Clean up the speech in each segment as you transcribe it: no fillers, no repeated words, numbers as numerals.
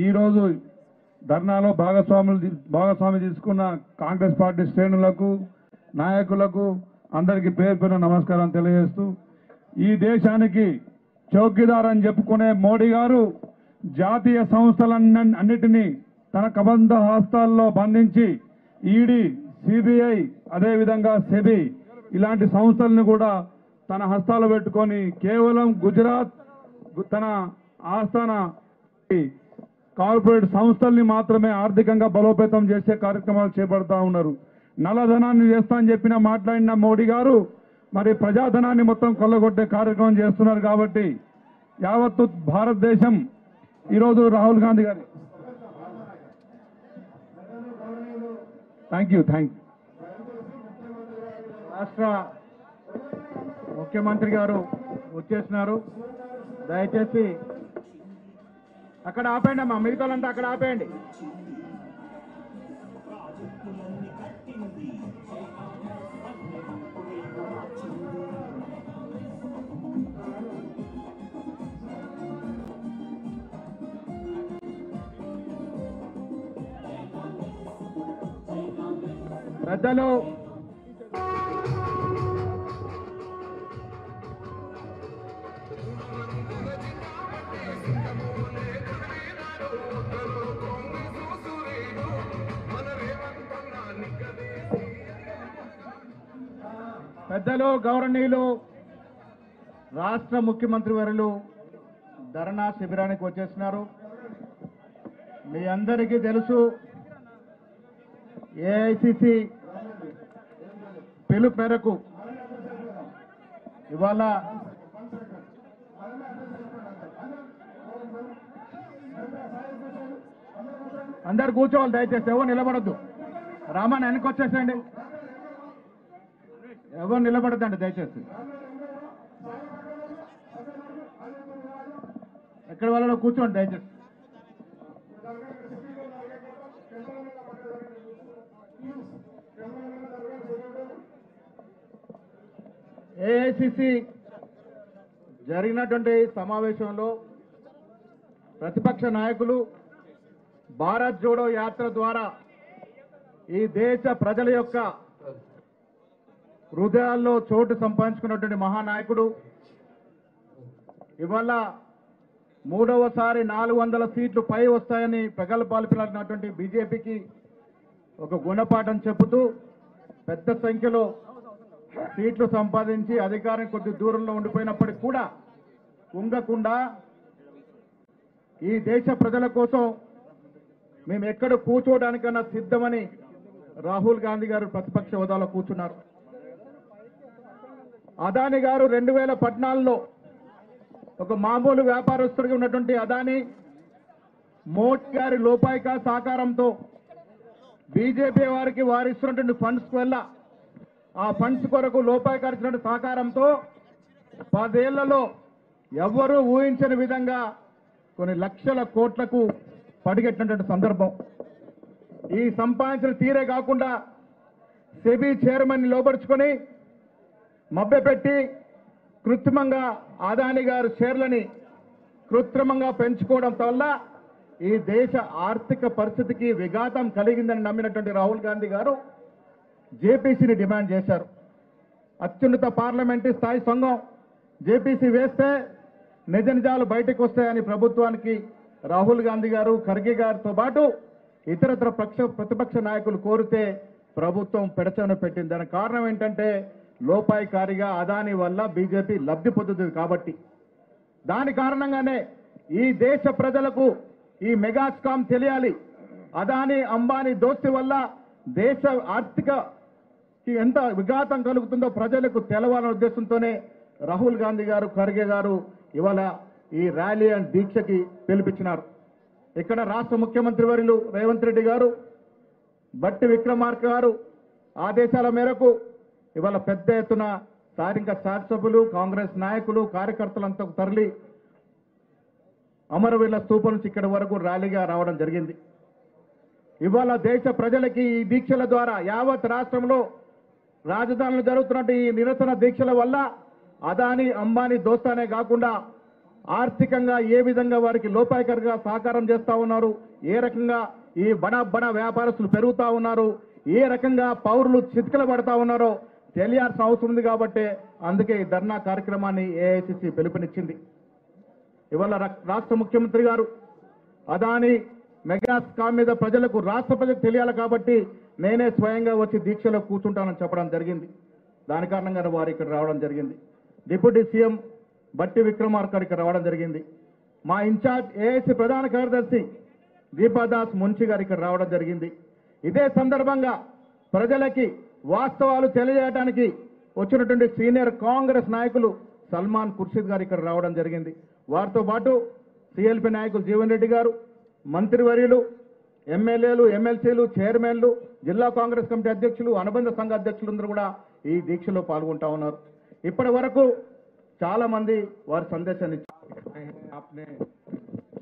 ఈరోజు ధర్నాలో భాగస్వామి తీసుకున్న కాంగ్రెస్ పార్టీ శ్రేణులకు నాయకులకు అందరికీ పేరు పేరు నమస్కారం తెలియజేస్తూ, ఈ దేశానికి చౌకీదార్ అని చెప్పుకునే మోడీ గారు జాతీయ సంస్థలన్నిటినీ తన కబంధ హస్తాల్లో బంధించి ఈడీ, సిబిఐ, అదేవిధంగా సెబీ ఇలాంటి సంస్థలను కూడా తన హస్తాలు పెట్టుకొని కేవలం గుజరాత్ తన ఆస్థాన కార్పొరేట్ సంస్థల్ని మాత్రమే ఆర్థికంగా బలోపేతం చేసే కార్యక్రమాలు చేపడతా ఉన్నారు. నల్లధనాన్ని చేస్తా అని చెప్పిన మాట్లాడిన మోడీ గారు మరి ప్రజాధనాన్ని మొత్తం కొల్లగొట్టే కార్యక్రమం చేస్తున్నారు. కాబట్టి యావత్తు భారతదేశం ఈరోజు రాహుల్ గాంధీ గారి థ్యాంక్ యూ రాష్ట్ర ముఖ్యమంత్రి గారు వచ్చేసినారు. దయచేసి అక్కడ ఆపేయండి అమ్మా, మిగతాలంతా అక్కడ ఆపేయండి. పెద్దలు గౌరవనీయులు రాష్ట్ర ముఖ్యమంత్రి వర్యులు ధర్నా శిబిరానికి వచ్చేస్తున్నారు. మీ అందరికీ తెలుసు, ఏఐసిసి పిలుపు మేరకు ఇవాళ అందరు కూర్చోవాలి. దయచేసి ఎవరు నిలబడద్దు. రామాన్ వెనక్కి వచ్చేసేయండి. ఎవరు నిలబడద్దండి దయచేసి. ఎక్కడ వాళ్ళలో కూర్చోండి దయచేసి. ఏఐసిసి జరిగినటువంటి సమావేశంలో ప్రతిపక్ష నాయకులు భారత్ జోడో యాత్ర ద్వారా ఈ దేశ ప్రజల యొక్క హృదయాల్లో చోటు సంపాదించుకున్నటువంటి మహానాయకుడు ఇవాళ మూడవసారి 400 సీట్లు పై వస్తాయని ప్రగల్భాలు పిలిచినటువంటి బీజేపీకి ఒక గుణపాఠం చెబుతూ పెద్ద సంఖ్యలో సీట్లు సంపాదించి అధికారం కొద్ది దూరంలో ఉండిపోయినప్పటికీ కూడా కుంగకుండా ఈ దేశ ప్రజల కోసం మేము ఎక్కడ కూర్చోవడానికన్నా సిద్ధమని రాహుల్ గాంధీ గారు ప్రతిపక్ష హోదాలో కూర్చున్నారు. అదానీ గారు 2014లో ఒక మామూలు వ్యాపారస్తుడిగా ఉన్నటువంటి అదానీ మోడీ గారి లోపాయిక సహకారంతో బీజేపీ వారికి వారిస్తున్నటువంటి ఫండ్స్ వల్ల ఆ ఫండ్స్ కొరకు లోపాయికారు ఇచ్చినటువంటి సహకారంతో 10 ఏళ్లలో ఎవ్వరూ ఊహించని విధంగా కొన్ని లక్షల కోట్లకు పడిగట్టినటువంటి సందర్భం. ఈ సంపాదించిన తీరే కాకుండా సెబీ చైర్మన్ లోపరుచుకొని మభ్యపెట్టి కృత్రిమంగా అదానీ గారు షేర్లని కృత్రిమంగా పెంచుకోవడం వల్ల ఈ దేశ ఆర్థిక పరిస్థితికి విఘాతం కలిగిందని నమ్మినటువంటి రాహుల్ గాంధీ గారు జేపీసీని డిమాండ్ చేశారు. అత్యున్నత పార్లమెంటరీ స్థాయి సంఘం జేపీసీ వేస్తే నిజ నిజాలు బయటకు వస్తాయని ప్రభుత్వానికి రాహుల్ గాంధీ గారు, ఖర్గే గారితో పాటు ఇతరత్ర ప్రతిపక్ష నాయకులు కోరితే ప్రభుత్వం పెడచన పెట్టింది. దానికి కారణం ఏంటంటే లోపాయికారిగా అదానీ వల్ల బీజేపీ లబ్ధి పొందుతుంది కాబట్టి. దాని కారణంగానే ఈ దేశ ప్రజలకు ఈ మెగా స్కామ్ తెలియాలి. అదానీ అంబానీ దోస్తి వల్ల దేశ ఆర్థిక ఎంత విఘాతం కలుగుతుందో ప్రజలకు తెలవాలనే ఉద్దేశంతోనే రాహుల్ గాంధీ గారు, ఖర్గే గారు ఇవాళ ఈ ర్యాలీ అండ్ దీక్షకి పిలిపించినారు. ఇక్కడ రాష్ట్ర ముఖ్యమంత్రి వర్యులు రేవంత్ రెడ్డి గారు, బట్టి విక్రమార్క గారు ఆదేశాల మేరకు ఇవాళ పెద్ద ఎత్తున స్థానిక శాసనసభ్యులు, కాంగ్రెస్ నాయకులు, కార్యకర్తలంతా తరలి అమరవీరుల స్తూపం నుంచి ఇక్కడి వరకు ర్యాలీగా రావడం జరిగింది. ఇవాళ దేశ ప్రజలకి ఈ దీక్షల ద్వారా యావత్ రాష్ట్రంలో రాజధానిలో జరుగుతున్న ఈ నిరసన దీక్షల వల్ల అదానీ అంబానీ దోస్తానే కాకుండా ఆర్థికంగా ఏ విధంగా వారికి లోపాయకరంగా సహకారం చేస్తా ఉన్నారు, ఏ రకంగా ఈ బడా వ్యాపారస్తులు పెరుగుతా ఉన్నారు, ఏ రకంగా పౌరులు చితికిల పడతా ఉన్నారో తెలియాల్సిన అవసరం ఉంది. కాబట్టి అందుకే ఈ ధర్నా కార్యక్రమాన్ని ఏఐసిసి పిలుపునిచ్చింది. ఇవాళ రాష్ట్ర ముఖ్యమంత్రి గారు అదాని మెగా స్కామ్ మీద ప్రజలకు, రాష్ట్ర ప్రజలకు తెలియాలి కాబట్టి నేనే స్వయంగా వచ్చి దీక్షలో కూర్చుంటానని చెప్పడం జరిగింది. దాని కారణంగా వారు ఇక్కడ రావడం జరిగింది. డిప్యూటీ సీఎం బట్టి విక్రమార్క ఇక్కడ రావడం జరిగింది. మా ఇన్ఛార్జ్ ఏఐసి ప్రధాన కార్యదర్శి దీపాదాస్ మున్షి గారు ఇక్కడ రావడం జరిగింది. ఇదే సందర్భంగా ప్రజలకి వాస్తవాలు తెలియజేయడానికి వచ్చినటువంటి సీనియర్ కాంగ్రెస్ నాయకులు సల్మాన్ ఖుర్షీద్ గారు ఇక్కడ రావడం జరిగింది. వారితో పాటు సిఎల్పి నాయకులు జీవన్ రెడ్డి గారు, మంత్రివర్యులు, ఎమ్మెల్యేలు, ఎమ్మెల్సీలు, చైర్మన్లు, జిల్లా కాంగ్రెస్ కమిటీ అధ్యక్షులు, అనుబంధ సంఘ అధ్యక్షులందరూ కూడా ఈ దీక్షలో పాల్గొంటా ఉన్నారు. ఇప్పటి వరకు చాలా మంది వారి సందేశాన్ని आपने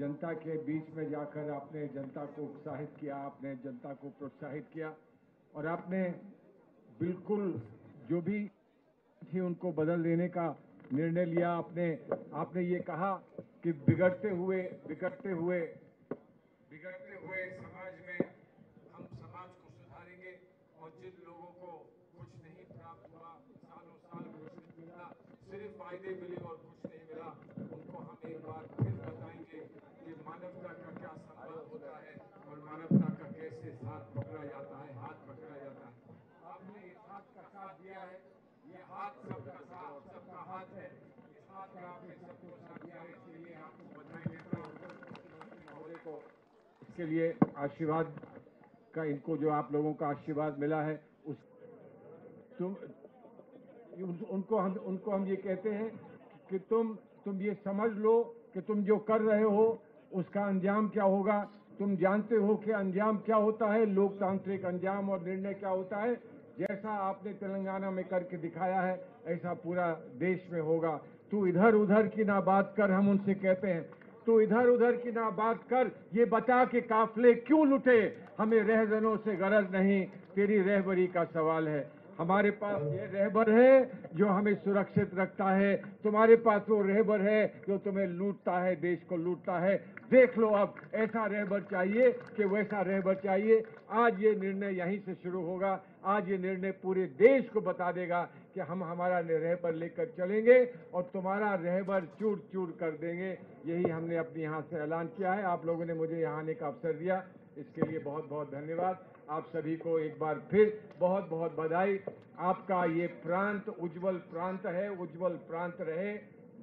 जनता के बीच में जाकर आपने जनता को उत्साहित किया, आपने जनता को प्रोत्साहित किया और आपने बिल्कुल जो भी थी उनको बदल देने का निर्णय लिया। आपने ये कहा कि बिगड़ते हुए समाज में हम समाज को सुधारेंगे और जिन लोगों को कुछ नहीं प्राप्त हुआ, सालों साल कुछ नहीं मिला, सिर्फ फायदे मिले और कुछ नहीं मिला, उनको हम एक बार फिर बताएंगे कि मानवता का क्या संबंध होता है और मानवता का कैसे हाथ पकड़ा जाता है। आपने इस हाथ का साथ दिया है, ये हाथ सबका हाथ है। इस हाथ का आपने सबको साथ दिया है, इसके लिए आपको बधाई देता हूँ। इसके लिए आशीर्वाद का, इनको जो आप लोगों का आशीर्वाद मिला है उस उनको हम ये कहते हैं कि तुम ये समझ लो कि तुम जो कर रहे हो उसका अंजाम क्या होगा। तुम जानते हो कि अंजाम क्या होता है, लोकतांत्रिक अंजाम और निर्णय क्या होता है। जैसा आपने तेलंगाना में करके दिखाया है ऐसा पूरा देश में होगा। तू इधर उधर की ना बात कर, हम उनसे कहते हैं तू इधर उधर की ना बात कर, ये बता के काफिले क्यों लुटे, हमें रहजनों से गरज नहीं, तेरी रहबरी का सवाल है। हमारे पास ये रहबर है जो हमें सुरक्षित रखता है, तुम्हारे पास वो रहबर है जो तुम्हें लूटता है, देश को लूटता है। देख लो अब ऐसा रहबर चाहिए कि वैसा रहबर चाहिए। आज ये निर्णय यहीं से शुरू होगा। आज ये निर्णय पूरे देश को बता देगा कि हम हमारा रहबर लेकर चलेंगे और तुम्हारा रहबर चूर चूर कर देंगे। यही हमने अपने यहाँ से ऐलान किया है। आप लोगों ने मुझे यहाँ आने का अवसर दिया, इसके लिए बहुत बहुत धन्यवाद। आप सभी को एक बार फिर बहुत बहुत बधाई। आपका ये प्रांत उज्जवल प्रांत है, उज्जवल प्रांत रहे।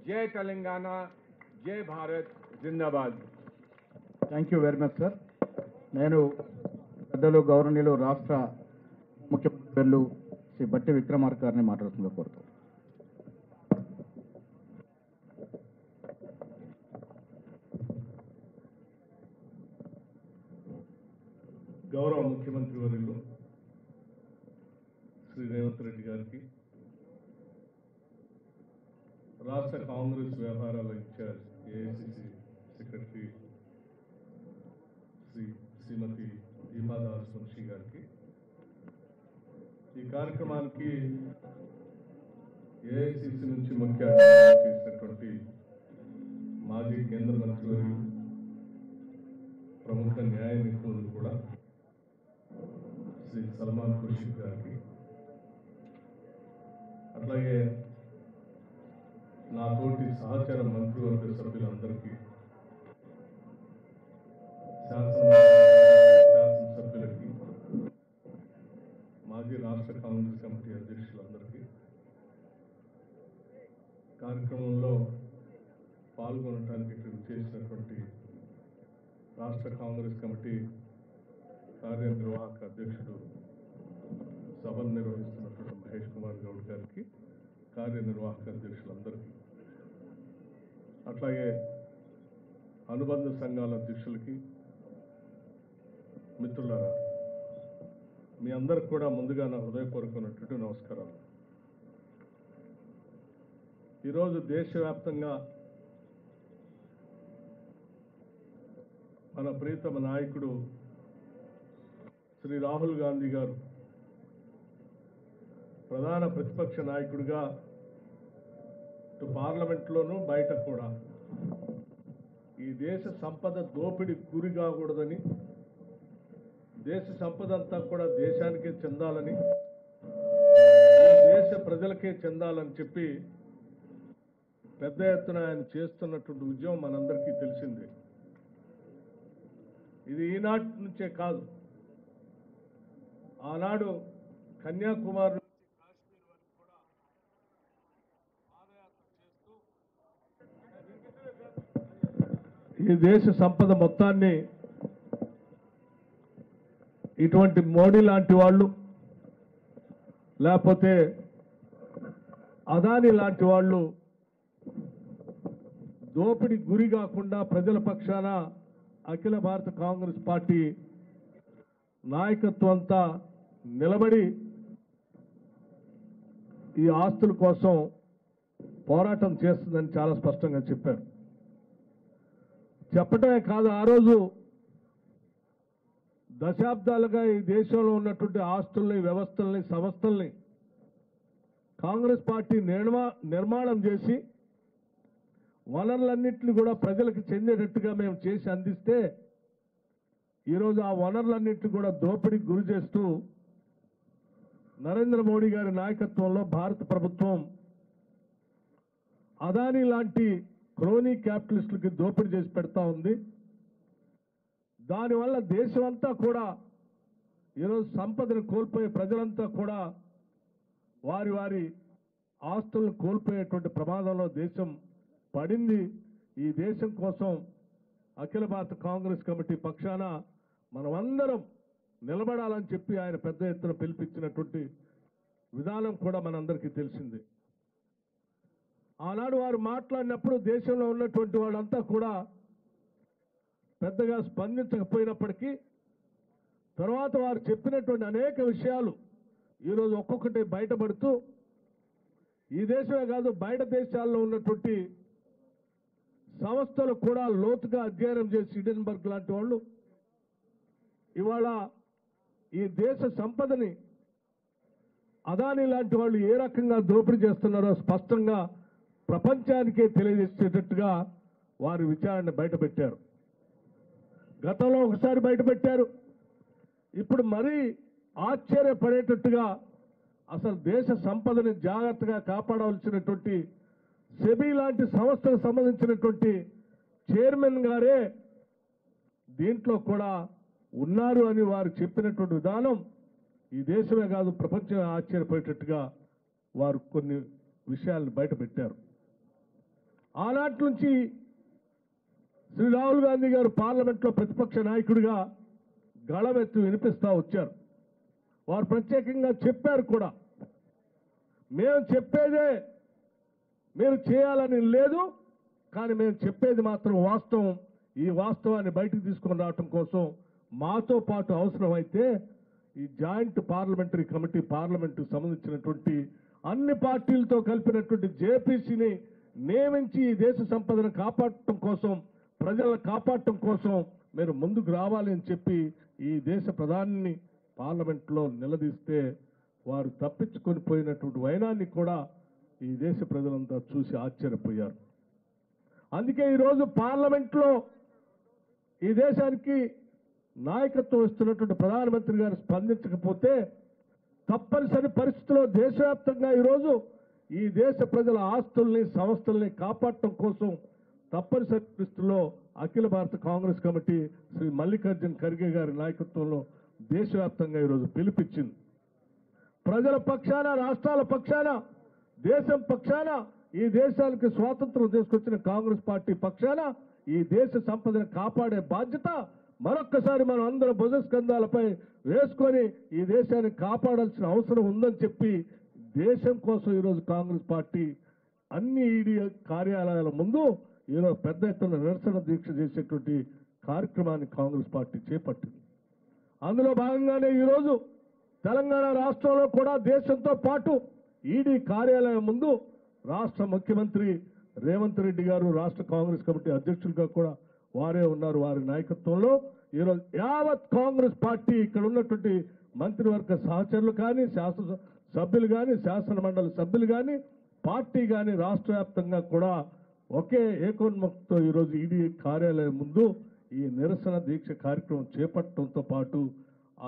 जय तेलंगाना, जय भारत, जिंदाबाद। Thank you very much sir. నేను పెద్దలు గౌరవనీయులు రాష్ట్ర ముఖ్యమంత్రులు శ్రీ బట్టి విక్రమార్క గారిని మాట్లాడుతుందో కోరుతాను. గౌరవ ముఖ్యమంత్రి వర్యులు శ్రీ రేవంత్ రెడ్డి గారికి, రాష్ట్ర కాంగ్రెస్ వ్యవహారాల ఇన్ఛార్జ్ ఏఐసిసి సెక్రటరీ శ్రీమతి దీపాదాస్ మున్షి గారికి, ఈ కార్యక్రమానికి ఏఐసిసి నుంచి ముఖ్య అతిథిగా చేసినటువంటి మాజీ కేంద్ర మంత్రివర్యులు, ప్రముఖ న్యాయ నిపుణులు కూడా శ్రీ సల్మాన్ ఖుర్షీద్ గారికి, అట్లాగే నా తోటి సహచర మంత్రివర్గ సభ్యులందరికీ, శాసనసభ్యులకి, మాజీ రాష్ట్ర కాంగ్రెస్ కమిటీ అధ్యక్షులందరికీ, కార్యక్రమంలో పాల్గొనడానికి ఇక్కడ చేసినటువంటి రాష్ట్ర కాంగ్రెస్ కమిటీ కార్యనిర్వాహక అధ్యక్షుడు, సభను నిర్వహిస్తున్నటువంటి మహేష్ కుమార్ గౌడ్ గారికి, కార్యనిర్వాహక అధ్యక్షులందరికీ, అట్లాగే అనుబంధ సంఘాల అధ్యక్షులకి, మిత్రులారా, మీ అందరికి కూడా ముందుగా నా హృదయపూర్వకమైనటువంటి నమస్కారాలు. ఈరోజు దేశవ్యాప్తంగా మన ప్రియతమ నాయకుడు శ్రీ రాహుల్ గాంధీ గారు ప్రధాన ప్రతిపక్ష నాయకుడిగా ఇటు పార్లమెంట్లోనూ బయట కూడా ఈ దేశ సంపద దోపిడి గురి కాకూడదని, దేశ సంపద అంతా కూడా దేశానికే చెందాలని, ఈ దేశ ప్రజలకే చెందాలని చెప్పి పెద్ద ఎత్తున ఆయన చేస్తున్నటువంటి ఉద్యమం మనందరికీ తెలిసిందే. ఇది ఈనాటి నుంచే కాదు, ఆనాడు కన్యాకుమారి నుంచి కాశ్మీర్ వరకు కూడా పాదయాత్ర చేస్తూ ఈ దేశ సంపద మొత్తాన్ని ఇటువంటి మోడీ లాంటి వాళ్ళు, లేకపోతే అదానీ లాంటి వాళ్ళు దోపిడి గురి కాకుండా ప్రజల పక్షాన అఖిల భారత కాంగ్రెస్ పార్టీ నాయకత్వం అంతా నిలబడి ఈ ఆస్తుల కోసం పోరాటం చేస్తుందని చాలా స్పష్టంగా చెప్పారు. చెప్పటమే కాదు, ఆ రోజు దశాబ్దాలుగా ఈ దేశంలో ఉన్నటువంటి ఆస్తుల్ని, వ్యవస్థల్ని, సంస్థల్ని కాంగ్రెస్ పార్టీ నిర్మాణం చేసి వనరులన్నింటినీ కూడా ప్రజలకు చెందేటట్టుగా మేము చేసి అందిస్తే ఈరోజు ఆ వనరులన్నింటినీ కూడా దోపిడీకి గురి చేస్తూ నరేంద్ర మోడీ గారి నాయకత్వంలో భారత ప్రభుత్వం అదానీ లాంటి క్రోనీ క్యాపిటలిస్టులకి దోపిడీ చేసి పెడతా ఉంది. దానివల్ల దేశమంతా కూడా ఈరోజు సంపదను కోల్పోయే ప్రజలంతా కూడా వారి వారి ఆస్తులను కోల్పోయేటువంటి ప్రమాదంలో దేశం పడింది. ఈ దేశం కోసం అఖిల భారత కాంగ్రెస్ కమిటీ పక్షాన మనమందరం నిలబడాలని చెప్పి ఆయన పెద్ద ఎత్తున పిలిపించినటువంటి విధానం కూడా మనందరికీ తెలిసింది. ఆనాడు వారు మాట్లాడినప్పుడు దేశంలో ఉన్నటువంటి వాళ్ళంతా కూడా పెద్దగా స్పందించకపోయినప్పటికీ తర్వాత వారు చెప్పినటువంటి అనేక విషయాలు ఈరోజు ఒక్కొక్కటి బయటపడుతూ ఈ దేశమే కాదు బయట దేశాల్లో ఉన్నటువంటి సంస్థలు కూడా లోతుగా అధ్యయనం చేసి హిడెన్బర్గ్ లాంటి వాళ్ళు ఇవాళ ఈ దేశ సంపదని అదానీ లాంటి వాళ్ళు ఏ రకంగా దోపిడీ చేస్తున్నారో స్పష్టంగా ప్రపంచానికే తెలియజేసేటట్టుగా వారి విచారణ బయటపెట్టారు. గతంలో ఒకసారి బయటపెట్టారు, ఇప్పుడు మరీ ఆశ్చర్యపడేటట్టుగా అసలు దేశ సంపదని జాగ్రత్తగా కాపాడవలసినటువంటి సెబీ లాంటి సంస్థకు సంబంధించినటువంటి చైర్మన్ గారే దీంట్లో కూడా ఉన్నారు అని వారు చెప్పినటువంటి విధానం ఈ దేశమే కాదు ప్రపంచమే ఆశ్చర్యపోయేటట్టుగా వారు కొన్ని విషయాలను బయటపెట్టారు. ఆనాటి నుంచి శ్రీ రాహుల్ గాంధీ గారు పార్లమెంట్లో ప్రతిపక్ష నాయకుడిగా గళమెత్తు వినిపిస్తూ వచ్చారు. వారు ప్రత్యేకంగా చెప్పారు కూడా, మేము చెప్పేదే మీరు చేయాలని లేదు, కానీ మేము చెప్పేది మాత్రం వాస్తవం. ఈ వాస్తవాన్ని బయటకు తీసుకొని రావటం కోసం మాతో పాటు అవసరమైతే ఈ జాయింట్ పార్లమెంటరీ కమిటీ పార్లమెంటుకు సంబంధించినటువంటి అన్ని పార్టీలతో కలిపినటువంటి జేపీసీని నియమించి ఈ దేశ సంపదను కాపాడటం కోసం, ప్రజలను కాపాడటం కోసం మీరు ముందుకు రావాలి అని చెప్పి ఈ దేశ ప్రధానిని పార్లమెంట్లో నిలదీస్తే వారు తప్పించుకొని పోయినటువంటి వైనాన్ని కూడా ఈ దేశ ప్రజలంతా చూసి ఆశ్చర్యపోయారు. అందుకే ఈరోజు పార్లమెంట్లో ఈ దేశానికి నాయకత్వం ఇస్తున్నటువంటి ప్రధానమంత్రి గారు స్పందించకపోతే తప్పనిసరి పరిస్థితిలో దేశవ్యాప్తంగా ఈరోజు ఈ దేశ ప్రజల ఆస్తుల్ని, సంస్థల్ని కాపాడటం కోసం తప్పనిసరి పరిస్థితుల్లో అఖిల భారత కాంగ్రెస్ కమిటీ శ్రీ మల్లికార్జున్ ఖర్గే గారి నాయకత్వంలో దేశవ్యాప్తంగా ఈరోజు పిలిపించింది. ప్రజల పక్షాన, రాష్ట్రాల పక్షాన, దేశం పక్షాన, ఈ దేశానికి స్వాతంత్రం తీసుకొచ్చిన కాంగ్రెస్ పార్టీ పక్షాన ఈ దేశ సంపదను కాపాడే బాధ్యత మరొక్కసారి మనం అందరం భుజస్కంధాలపై వేసుకొని ఈ దేశాన్ని కాపాడాల్సిన అవసరం ఉందని చెప్పి దేశం కోసం ఈరోజు కాంగ్రెస్ పార్టీ అన్ని ఈడీ కార్యాలయాల ముందు ఈరోజు పెద్ద ఎత్తున నిరసన దీక్ష చేసేటువంటి కార్యక్రమాన్ని కాంగ్రెస్ పార్టీ చేపట్టింది. అందులో భాగంగానే ఈరోజు తెలంగాణ రాష్ట్రంలో కూడా దేశంతో పాటు ఈడీ కార్యాలయం ముందు రాష్ట్ర ముఖ్యమంత్రి రేవంత్ రెడ్డి గారు, రాష్ట్ర కాంగ్రెస్ కమిటీ అధ్యక్షులుగా కూడా వారే ఉన్నారు. వారి నాయకత్వంలో ఈరోజు యావత్ కాంగ్రెస్ పార్టీ ఇక్కడ ఉన్నటువంటి మంత్రివర్గ సహచరులు కానీ, శాసన సభ్యులు కానీ, శాసన మండలి సభ్యులు కానీ, పార్టీ కానీ రాష్ట్ర వ్యాప్తంగా కూడా ఒకే ఏకోన్ముఖంతో ఈరోజు ఈడీ కార్యాలయం ముందు ఈ నిరసన దీక్ష కార్యక్రమం చేపట్టడంతో పాటు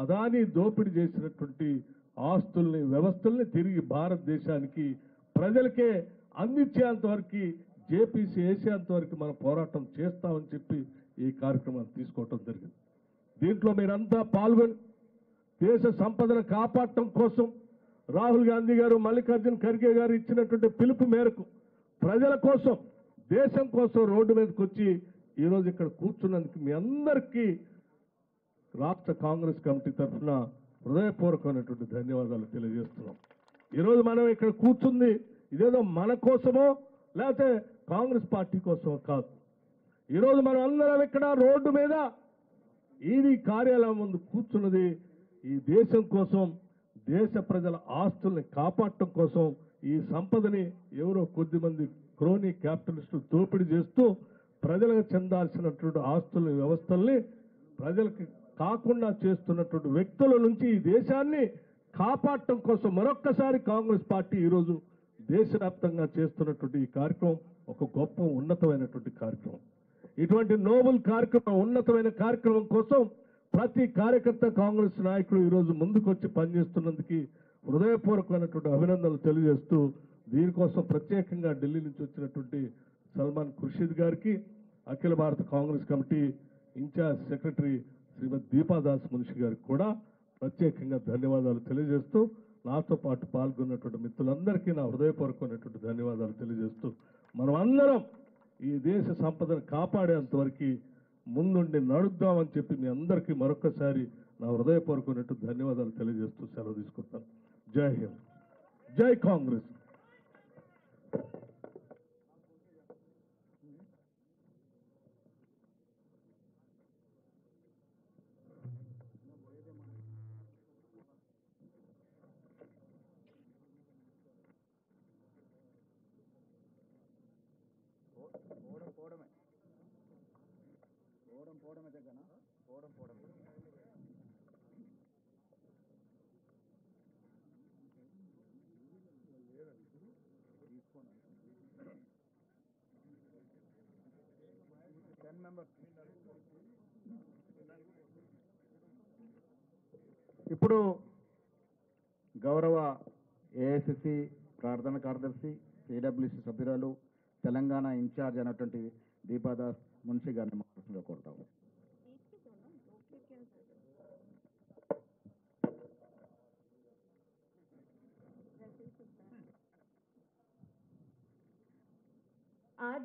అదానీ దోపిడీ చేసినటువంటి ఆస్తుల్ని వ్యవస్థల్ని తిరిగి భారతదేశానికి ప్రజలకే అందించేంత వరకు జేపీసీ వేసేంత వరకు మనం పోరాటం చేస్తామని చెప్పి ఈ కార్యక్రమాన్ని తీసుకోవటం జరిగింది. దీంట్లో మీరంతా పాల్గొని దేశ సంపదను కాపాడటం కోసం రాహుల్ గాంధీ గారు, మల్లికార్జున్ ఖర్గే గారు ఇచ్చినటువంటి పిలుపు మేరకు ప్రజల కోసం, దేశం కోసం రోడ్డు మీదకి వచ్చి ఈరోజు ఇక్కడ కూర్చున్నందుకు మీ అందరికీ రాష్ట్ర కాంగ్రెస్ కమిటీ తరఫున హృదయపూర్వకమైనటువంటి ధన్యవాదాలు తెలియజేస్తున్నాం. ఈరోజు మనం ఇక్కడ కూర్చుంది ఇదేదో మన కోసమో లేకపోతే కాంగ్రెస్ పార్టీ కోసమో కాదు. ఈరోజు మనం అందరం ఇక్కడ రోడ్డు మీద ఈడీ కార్యాలయం ముందు కూర్చున్నది ఈ దేశం కోసం, దేశ ప్రజల ఆస్తుల్ని కాపాడటం కోసం. ఈ సంపదని ఎవరో కొద్దిమంది క్రోనీ క్యాపిటలిస్టులు దోపిడీ చేస్తూ ప్రజలకు చెందాల్సినటువంటి ఆస్తుల వ్యవస్థల్ని ప్రజలకి కాకుండా చేస్తున్నటువంటి వ్యక్తుల నుంచి ఈ దేశాన్ని కాపాడటం కోసం మరొక్కసారి కాంగ్రెస్ పార్టీ ఈరోజు దేశవ్యాప్తంగా చేస్తున్నటువంటి ఈ కార్యక్రమం ఒక గొప్ప ఉన్నతమైనటువంటి కార్యక్రమం. ఇటువంటి నోబెల్ కార్యక్రమం, ఉన్నతమైన కార్యక్రమం కోసం ప్రతి కార్యకర్త, కాంగ్రెస్ నాయకులు ఈరోజు ముందుకొచ్చి పనిచేస్తున్నందుకు హృదయపూర్వకమైనటువంటి అభినందనలు తెలియజేస్తూ, దీనికోసం ప్రత్యేకంగా ఢిల్లీ నుంచి వచ్చినటువంటి సల్మాన్ ఖుర్షీద్ గారికి, అఖిల భారత కాంగ్రెస్ కమిటీ ఇన్ఛార్జ్ సెక్రటరీ శ్రీమతి దీపాదాస్ మున్షి గారికి కూడా ప్రత్యేకంగా ధన్యవాదాలు తెలియజేస్తూ, నాతో పాటు పాల్గొన్నటువంటి మిత్రులందరికీ నా హృదయపూర్వకమైనటువంటి ధన్యవాదాలు తెలియజేస్తూ, మనం అందరం ఈ దేశ సంపదను కాపాడేంతవరకు ముందుండి నడుద్దామని చెప్పి మీ అందరికీ మరొకసారి నా హృదయపూర్వకమైనటువంటి ధన్యవాదాలు తెలియజేస్తూ సెలవు తీసుకుంటాను. జై హింద్, జై కాంగ్రెస్. పోవడమే దగ్గర పోవడం ఇప్పుడు గౌరవ ఏఐసిసి ప్రార్థన కార్యదర్శి, సిడబ్ల్యూసి సభ్యురాలు, తెలంగాణ ఇన్ఛార్జ్ అయినటువంటి దీపాదాస్ మున్షి గారిని మాట్లాడుతూ కోరుతాము. आज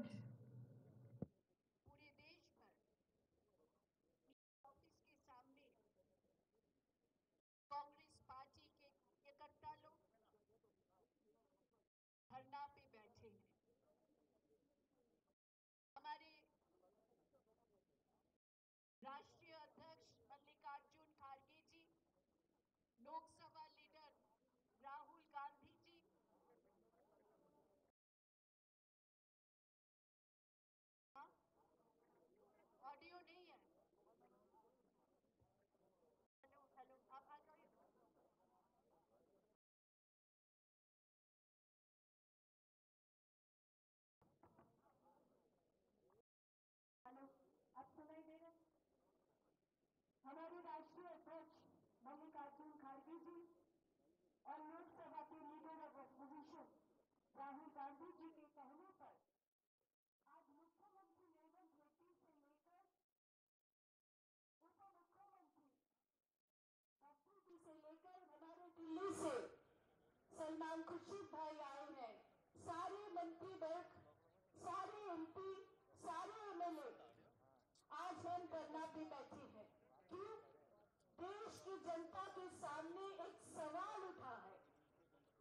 पूरे देश भर ऑफिस के सामने कांग्रेस पार्टी के कार्यकर्ता लोग धरना पे बैठे हैं. हमारे राष्ट्रीय अध्यक्ष मल्लिकार्जुन खड़गे जी, लोकसभा लीडर राहुल गांधी जी, ऑडियो नहीं है. हेलो हेलो, आप आ जाइए. हेलो, आप सुनाई दे रहे? हमारे राष्ट्रीय अध्यक्ष मल्लिकार्जुन खड़गे जी और लोकसभा के leader of opposition Rahul Gandhi ji के कहने पर आज मुख्यमंत्री रेवंत रेड्डी से लेकर उप मुख्यमंत्री डॉक्टर जी से लेकर हमारे दिल्ली से सलमान खुर्शीद भाई आए हैं. सारे मंत्री वर्ग, सारे एमपी, सारे एमएलए आज हम धरना पे बैठे हैं. क्यों? देश की जनता के सामने एक सवाल उठा है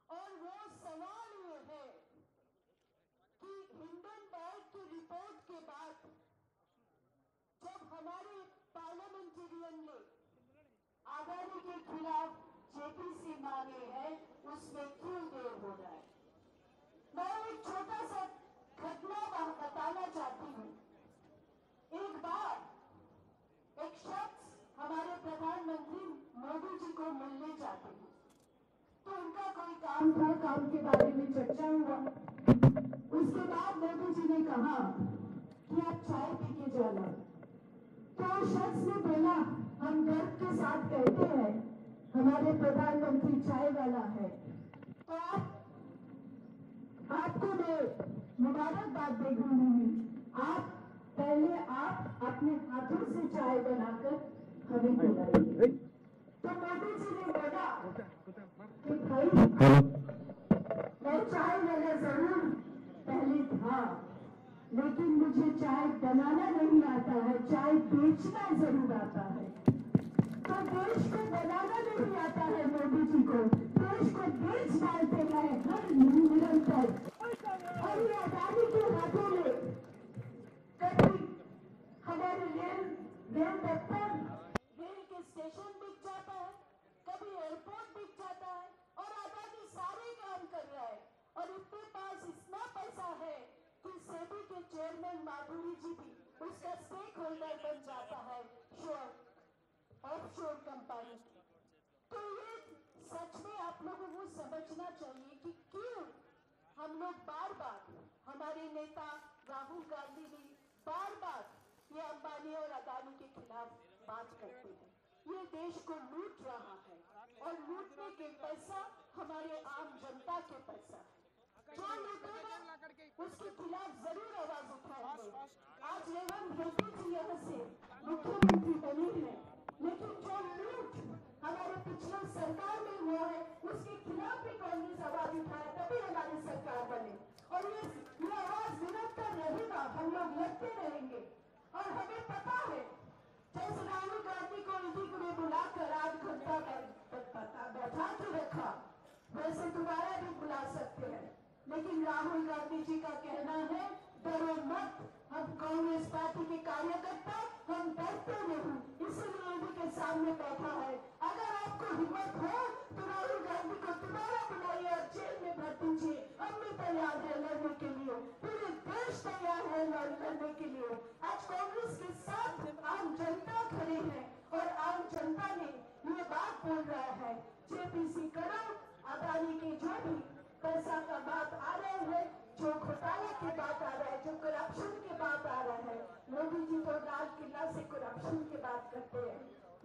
और वो सवाल ये है कि हिंडनबर्ग की रिपोर्ट के बाद जब हमारे पार्लियामेंटेरियन ने आदानी के खिलाफ जेपीसी मांगे हैं, उसमें क्यों देर हो रहा है? मैं एक छोटा सा घटना बताना चाहती हूँ. एक बार एक शख्स हमारे प्रधानमंत्री मोदी जी को मिलने चाहते हैं, तो उनका कोई काम था, काम के बारे में चर्चा हुआ. उसके बाद मोदी जी ने कहा कि आप चाय पी के जाना। तो उस शख्स ने बोला, हम गर्व के साथ कहते हैं हमारे प्रधानमंत्री चाय वाला है। तो आपको मैं मुबारकबाद दे दूंगी। आप पहले आप अपने हाथों से चाय बनाकर हमें पिलाइए। तो मोदी जी ने बोला कि भाई मैं चाय वाला जरूर पहले था, लेकिन मुझे चाय बनाना नहीं आता है, चाय बेचना जरूर आता है। तो देश को बनाना नहीं आता है मोदी जी को, देश को बेच डालते हैं हर निरंतर। और ये अदानी के हाथों में कभी हमारे रेल दफ्तर, रेल के स्टेशन बिक जाता है, कभी एयरपोर्ट बिक जाता है, और अदानी सारे काम कर रहा है। और इनके पास इतना पैसा है कि सेबी के चेयरमैन माधुरी जी भी उसका स्टेक होल्डर बन जाता है ऑफशोर कंपनी। तो ये सच में आप लोगों को समझना चाहिए कि क्यों हम लोग बार बार, हमारे नेता राहुल गांधी भी बार बार ये अंबानी और अदानी के खिलाफ बात करते हैं। ये देश को लूट रहा है, और लूटने के पैसा हमारे आम जनता के पैसा है। जो लूटेगा उसके खिलाफ जरूर आवाज उठाएंगे। आज रेवंत रेड्डी जी यहाँ से मुख्यमंत्री बनी है, लेकिन जो लूट हमारे पिछले सरकार में हुआ है उसके खिलाफ भी कांग्रेस आवाज उठाए, तभी हमारी सरकार बने। और ये आवाज निरंतर रहेगा, हम लोग लड़ते रहेंगे। और हमें पता है, जैसे राहुल गांधी को ईडी में बुलाकर 8 घंटा बैठा के रखा, वैसे दोबारा भी बुला सकते हैं। लेकिन राहुल गांधी जी का कहना है, डरो मत, हम कांग्रेस पार्टी के कार्यकर्ता, हम डरते नहीं, इसलिए ईडी के सामने बैठा है। अगर आपको हिम्मत हो तो राहुल गांधी को दोबारा बुलाइए और जेल में भर दीजिए। हम भी तैयार है लड़ने के लिए, पूरे देश तैयार है लड़ने के लिए। आज कांग्रेस के साथ आम जनता खड़ी है, और आम जनता ने ये बात बोल रहा है, जेपीसी करो, अदानी के जो भी पैसा का बात आ रहा है, जो घोटाला की बात आ रहा है, जो करप्शन की बात आ रहा है, मोदी जी तो लाल किला से करप्शन की बात करते हैं,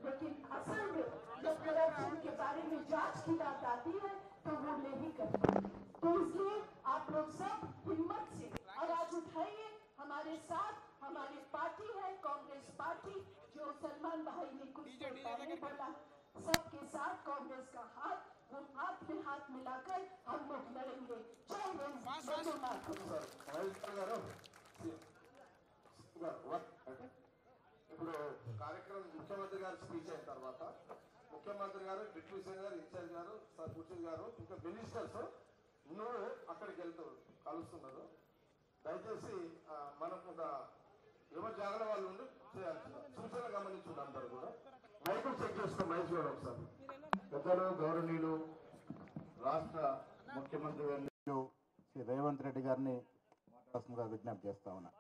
लेकिन असल में जब करप्शन के बारे में जांच की बात आती है तो वो नहीं करते। तो इसलिए आप लोग सब हिम्मत से आवाज उठाइए। हमारे साथ हमारी पार्टी है कांग्रेस पार्टी, जो सलमान भाई ने कुछ देर पहले बोला, सबके साथ कांग्रेस का हाथ, हम हाथ में हाथ मिलाकर हम लोग लड़ेंगे। जय हिंद, वंदे मातरम। ఇప్పుడు కార్యక్రమం ముఖ్యమంత్రి గారు స్పీచ్ అయిన తర్వాత ముఖ్యమంత్రి గారు, డిప్యూటీ సీఎం గారు, ఇన్ఛార్జ్ గారు, సార్ కుర్చీ గారు, ఇంకా మినిస్టర్స్ నువ్వు అక్కడికి వెళ్తూ కలుస్తున్నారు. దయచేసి మనకు ఎవరి జాగ్రత్త వాళ్ళు ఉండి చేయాల్సిన సూచన గమనించుంది. అందరూ కూడా మైకులు చెక్ చేసుకో, మైక్ చూడండి ఒకసారి. పెద్దలు గౌరవనీయులు రాష్ట్ర ముఖ్యమంత్రి వర్యులు శ్రీ రేవంత్ రెడ్డి గారిని మాట్లాడాల్సిందిగా విజ్ఞప్తి చేస్తా ఉన్నా.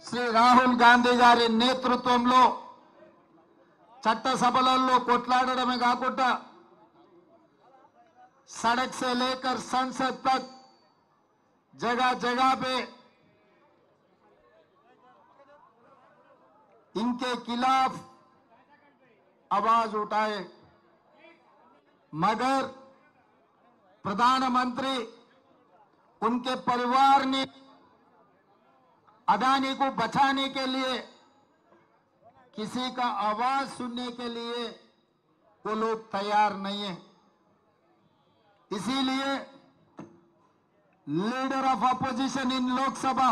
శ్రీ రాహుల్ గాంధీ గారి నేతృత్వంలో చట్టసభలలో కొట్లాడడమే కాకుండా सड़क से लेकर संसद तक जगह जगह पे इनके खिलाफ आवाज उठाए, मगर प्रधानमंत्री उनके परिवार ने अदानी को बचाने के लिए किसी का आवाज सुनने के लिए वो लोग तैयार नहीं है। इसीलिए leader of opposition in Lok Sabha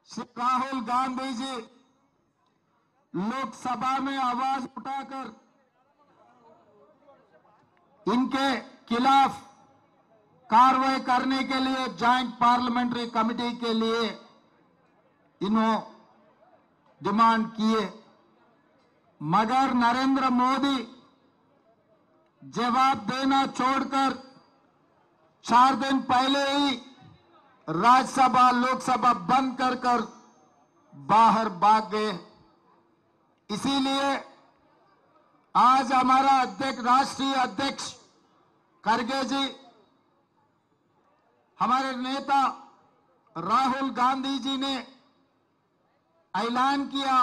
Shri Rahul Gandhi ji Lok Sabha में आवाज उठाकर इनके खिलाफ कार्रवाई करने के लिए जॉइंट पार्लियामेंट्री कमेटी के लिए इन्होंने डिमांड किए, मगर नरेंद्र मोदी जवाब देना छोड़कर 4 दिन पहले ही राज्यसभा लोकसभा बंद कर बाहर भाग गए। इसीलिए आज हमारा अध्यक्ष, राष्ट्रीय अध्यक्ष खड़गे जी, हमारे नेता राहुल गांधी जी ने ऐलान किया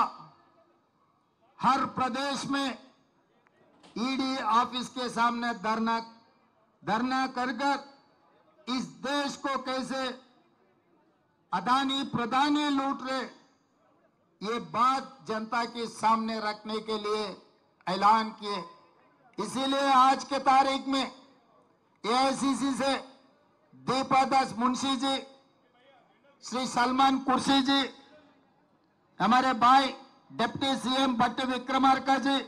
हर प्रदेश में ईडी ऑफिस के सामने धरना कर इस देश को कैसे अदानी प्रधानी लूट रहे ये बात जनता के सामने रखने के लिए ऐलान किए। इसीलिए आज के तारीख में एआईसीसी से दीपादास मुंशी जी, श्री सलमान कुर्सी जी, हमारे भाई डिप्टी सीएम भट्ट विक्रमार्का जी,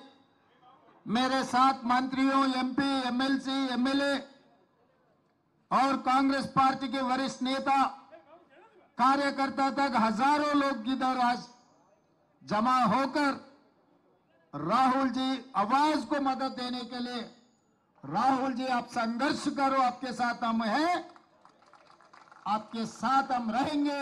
मेरे साथ मंत्रियों, एमपी, एमएलसी, एमएलए और कांग्रेस पार्टी के वरिष्ठ नेता, कार्यकर्ता तक हजारों लोग इधर आज जमा होकर राहुल जी आवाज को मदद देने के लिए, राहुल जी आप संघर्ष करो, आपके साथ हम हैं, आपके साथ हम रहेंगे,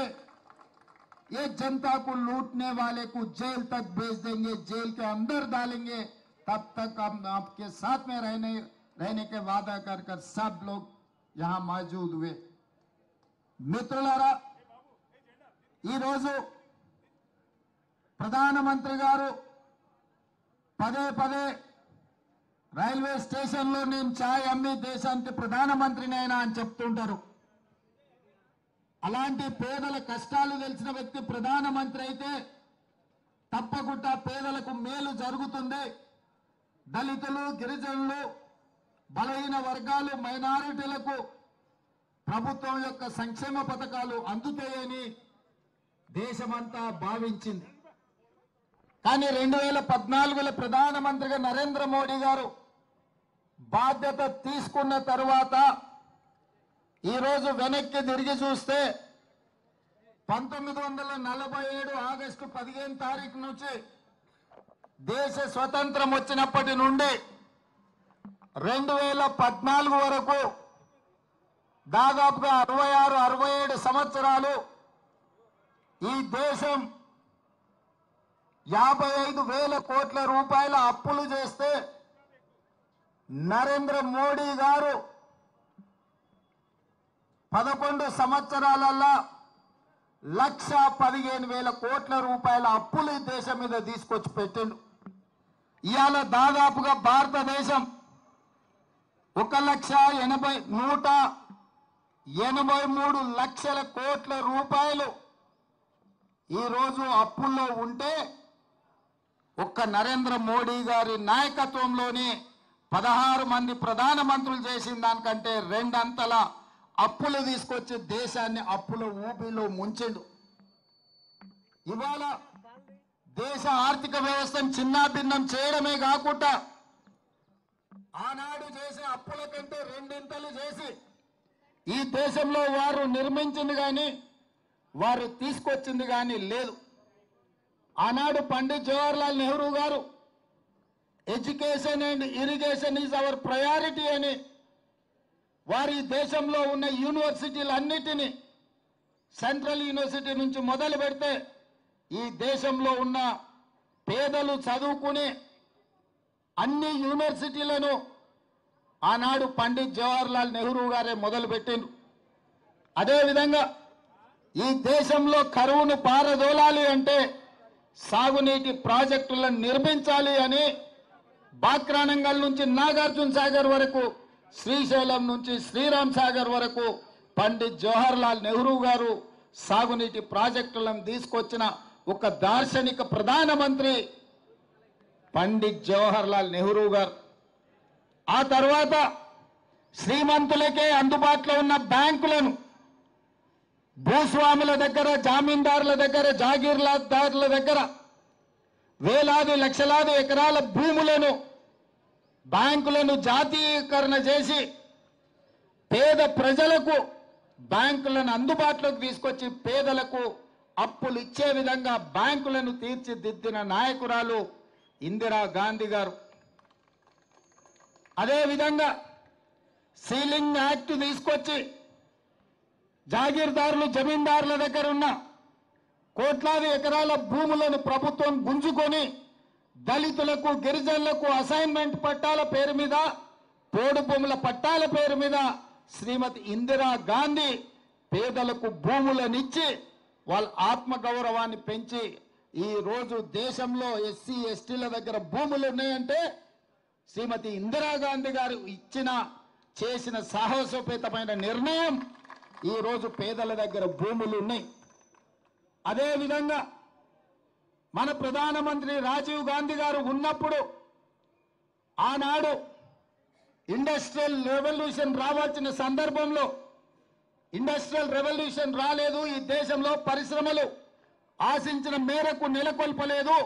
ये जनता को लूटने वाले को जेल तक भेज देंगे, जेल के अंदर डालेंगे, तब तक हम आपके साथ में रहने के वादा कर सब लोग यहां मौजूद हुए। मित्रुलारा ఈ రోజు ప్రధానమంత్రి గారు పదే పదే రైల్వే స్టేషన్లో నేను ఛాయ్ అమ్మి దేశానికి ప్రధానమంత్రిని అయినా అని చెప్తుంటారు। అలాంటి పేదల కష్టాలు తెలిసిన వ్యక్తి ప్రధానమంత్రి అయితే తప్పకుండా పేదలకు మేలు జరుగుతుంది, దళితులు, గిరిజనులు, బలహీన వర్గాలు, మైనారిటీలకు ప్రభుత్వం యొక్క సంక్షేమ పథకాలు అందుతాయని దేశమంతా భావించింది। కానీ 2014లో ప్రధానమంత్రిగా నరేంద్ర మోడీ గారు బాధ్యత తీసుకున్న తర్వాత ఈ రోజు వెనక్కి తిరిగి చూస్తే 1947 ఆగస్టు 15 తారీఖు నుంచి దేశ స్వతంత్రం వచ్చినప్పటి నుండి 2014 వరకు దాదాపుగా 66-67 సంవత్సరాలు ఈ దేశం 55,000 కోట్ల రూపాయల అప్పులు చేస్తే నరేంద్ర మోడీ గారు 11 సంవత్సరాలలో 1,15,000 కోట్ల రూపాయల అప్పులు ఈ దేశం మీద తీసుకొచ్చి పెట్టిండు। ఇవాళ దాదాపుగా భారతదేశం 1,83 లక్షల కోట్ల రూపాయలు ఈ రోజు అప్పుల్లో ఉంటే ఒక్క నరేంద్ర మోడీ గారి నాయకత్వంలోనే 16 మంది ప్రధానమంత్రులు చేసిన దానికంటే 2 అంతల అప్పులు తీసుకొచ్చి దేశాన్ని అప్పుల ఊబిలో ముంచిండు। ఇవాళ దేశ ఆర్థిక వ్యవస్థను చిన్నాభిన్నం చేయడమే కాకుండా ఆనాడు చేసే అప్పుల కంటే 2 ఇంతలు చేసి ఈ దేశంలో వారు నిర్మించింది కానీ వారు తీసుకొచ్చింది కానీ లేదు। ఆనాడు పండిత్ జవహర్లాల్ నెహ్రూ గారు education and irrigation is our priority అని వారి దేశంలో ఉన్న యూనివర్సిటీలన్నిటినీ సెంట్రల్ యూనివర్సిటీ నుంచి మొదలు పెడితే ఈ దేశంలో ఉన్న పేదలు చదువుకునే అన్ని యూనివర్సిటీలను ఆనాడు పండిత్ జవహర్లాల్ నెహ్రూ గారే మొదలుపెట్టిండ్రు. అదేవిధంగా ఈ దేశంలో కరువును పారదోలాలి అంటే సాగునీటి ప్రాజెక్టులను నిర్మించాలి అని బాక్రానంగల్ నుంచి నాగార్జున సాగర్ వరకు, శ్రీశైలం నుంచి శ్రీరామ్ సాగర్ వరకు పండిత్ జవహర్లాల్ నెహ్రూ గారు సాగునీటి ప్రాజెక్టులను తీసుకొచ్చిన ఒక దార్శనిక ప్రధానమంత్రి పండిత్ జవహర్లాల్ నెహ్రూ గారు. ఆ తర్వాత శ్రీమంతులకే అందుబాటులో ఉన్న బ్యాంకులను భూస్వాముల దగ్గర, జామీందారుల దగ్గర, జాగీర్దారుల దగ్గర వేలాది లక్షలాది ఎకరాల భూములను, బ్యాంకులను జాతీయకరణ చేసి పేద ప్రజలకు బ్యాంకులను అందుబాటులోకి తీసుకొచ్చి పేదలకు అప్పులు ఇచ్చే విధంగా బ్యాంకులను తీర్చిదిద్దిన నాయకురాలు ఇందిరా గాంధీ గారు. అదేవిధంగా సీలింగ్ యాక్ట్ తీసుకొచ్చి జాగీర్దారులు, జమీందారుల దగ్గర ఉన్న కోట్లాది ఎకరాల భూములను ప్రభుత్వం గుంజుకొని దళితులకు, గిరిజనులకు అసైన్మెంట్ పట్టాల పేరు మీద, పోడు భూముల పట్టాల పేరు మీద శ్రీమతి ఇందిరా గాంధీ పేదలకు భూములనిచ్చి వాళ్ళ ఆత్మగౌరవాన్ని పెంచి ఈ రోజు దేశంలో ఎస్సీ ఎస్టీల దగ్గర భూములు ఉన్నాయంటే శ్రీమతి ఇందిరాగాంధీ గారు చేసిన సాహసోపేతమైన నిర్ణయం. ఈ రోజు పేదల దగ్గర భూములు ఉన్నాయి. అదేవిధంగా మన ప్రధానమంత్రి రాజీవ్ గాంధీ గారు ఉన్నప్పుడు ఆనాడు ఇండస్ట్రియల్ రెవల్యూషన్ రావాల్సిన సందర్భంలో ఇండస్ట్రియల్ రెవల్యూషన్ రాలేదు. ఈ దేశంలో పరిశ్రమలు ఆశించిన మేరకు నెలకొల్పలేదు.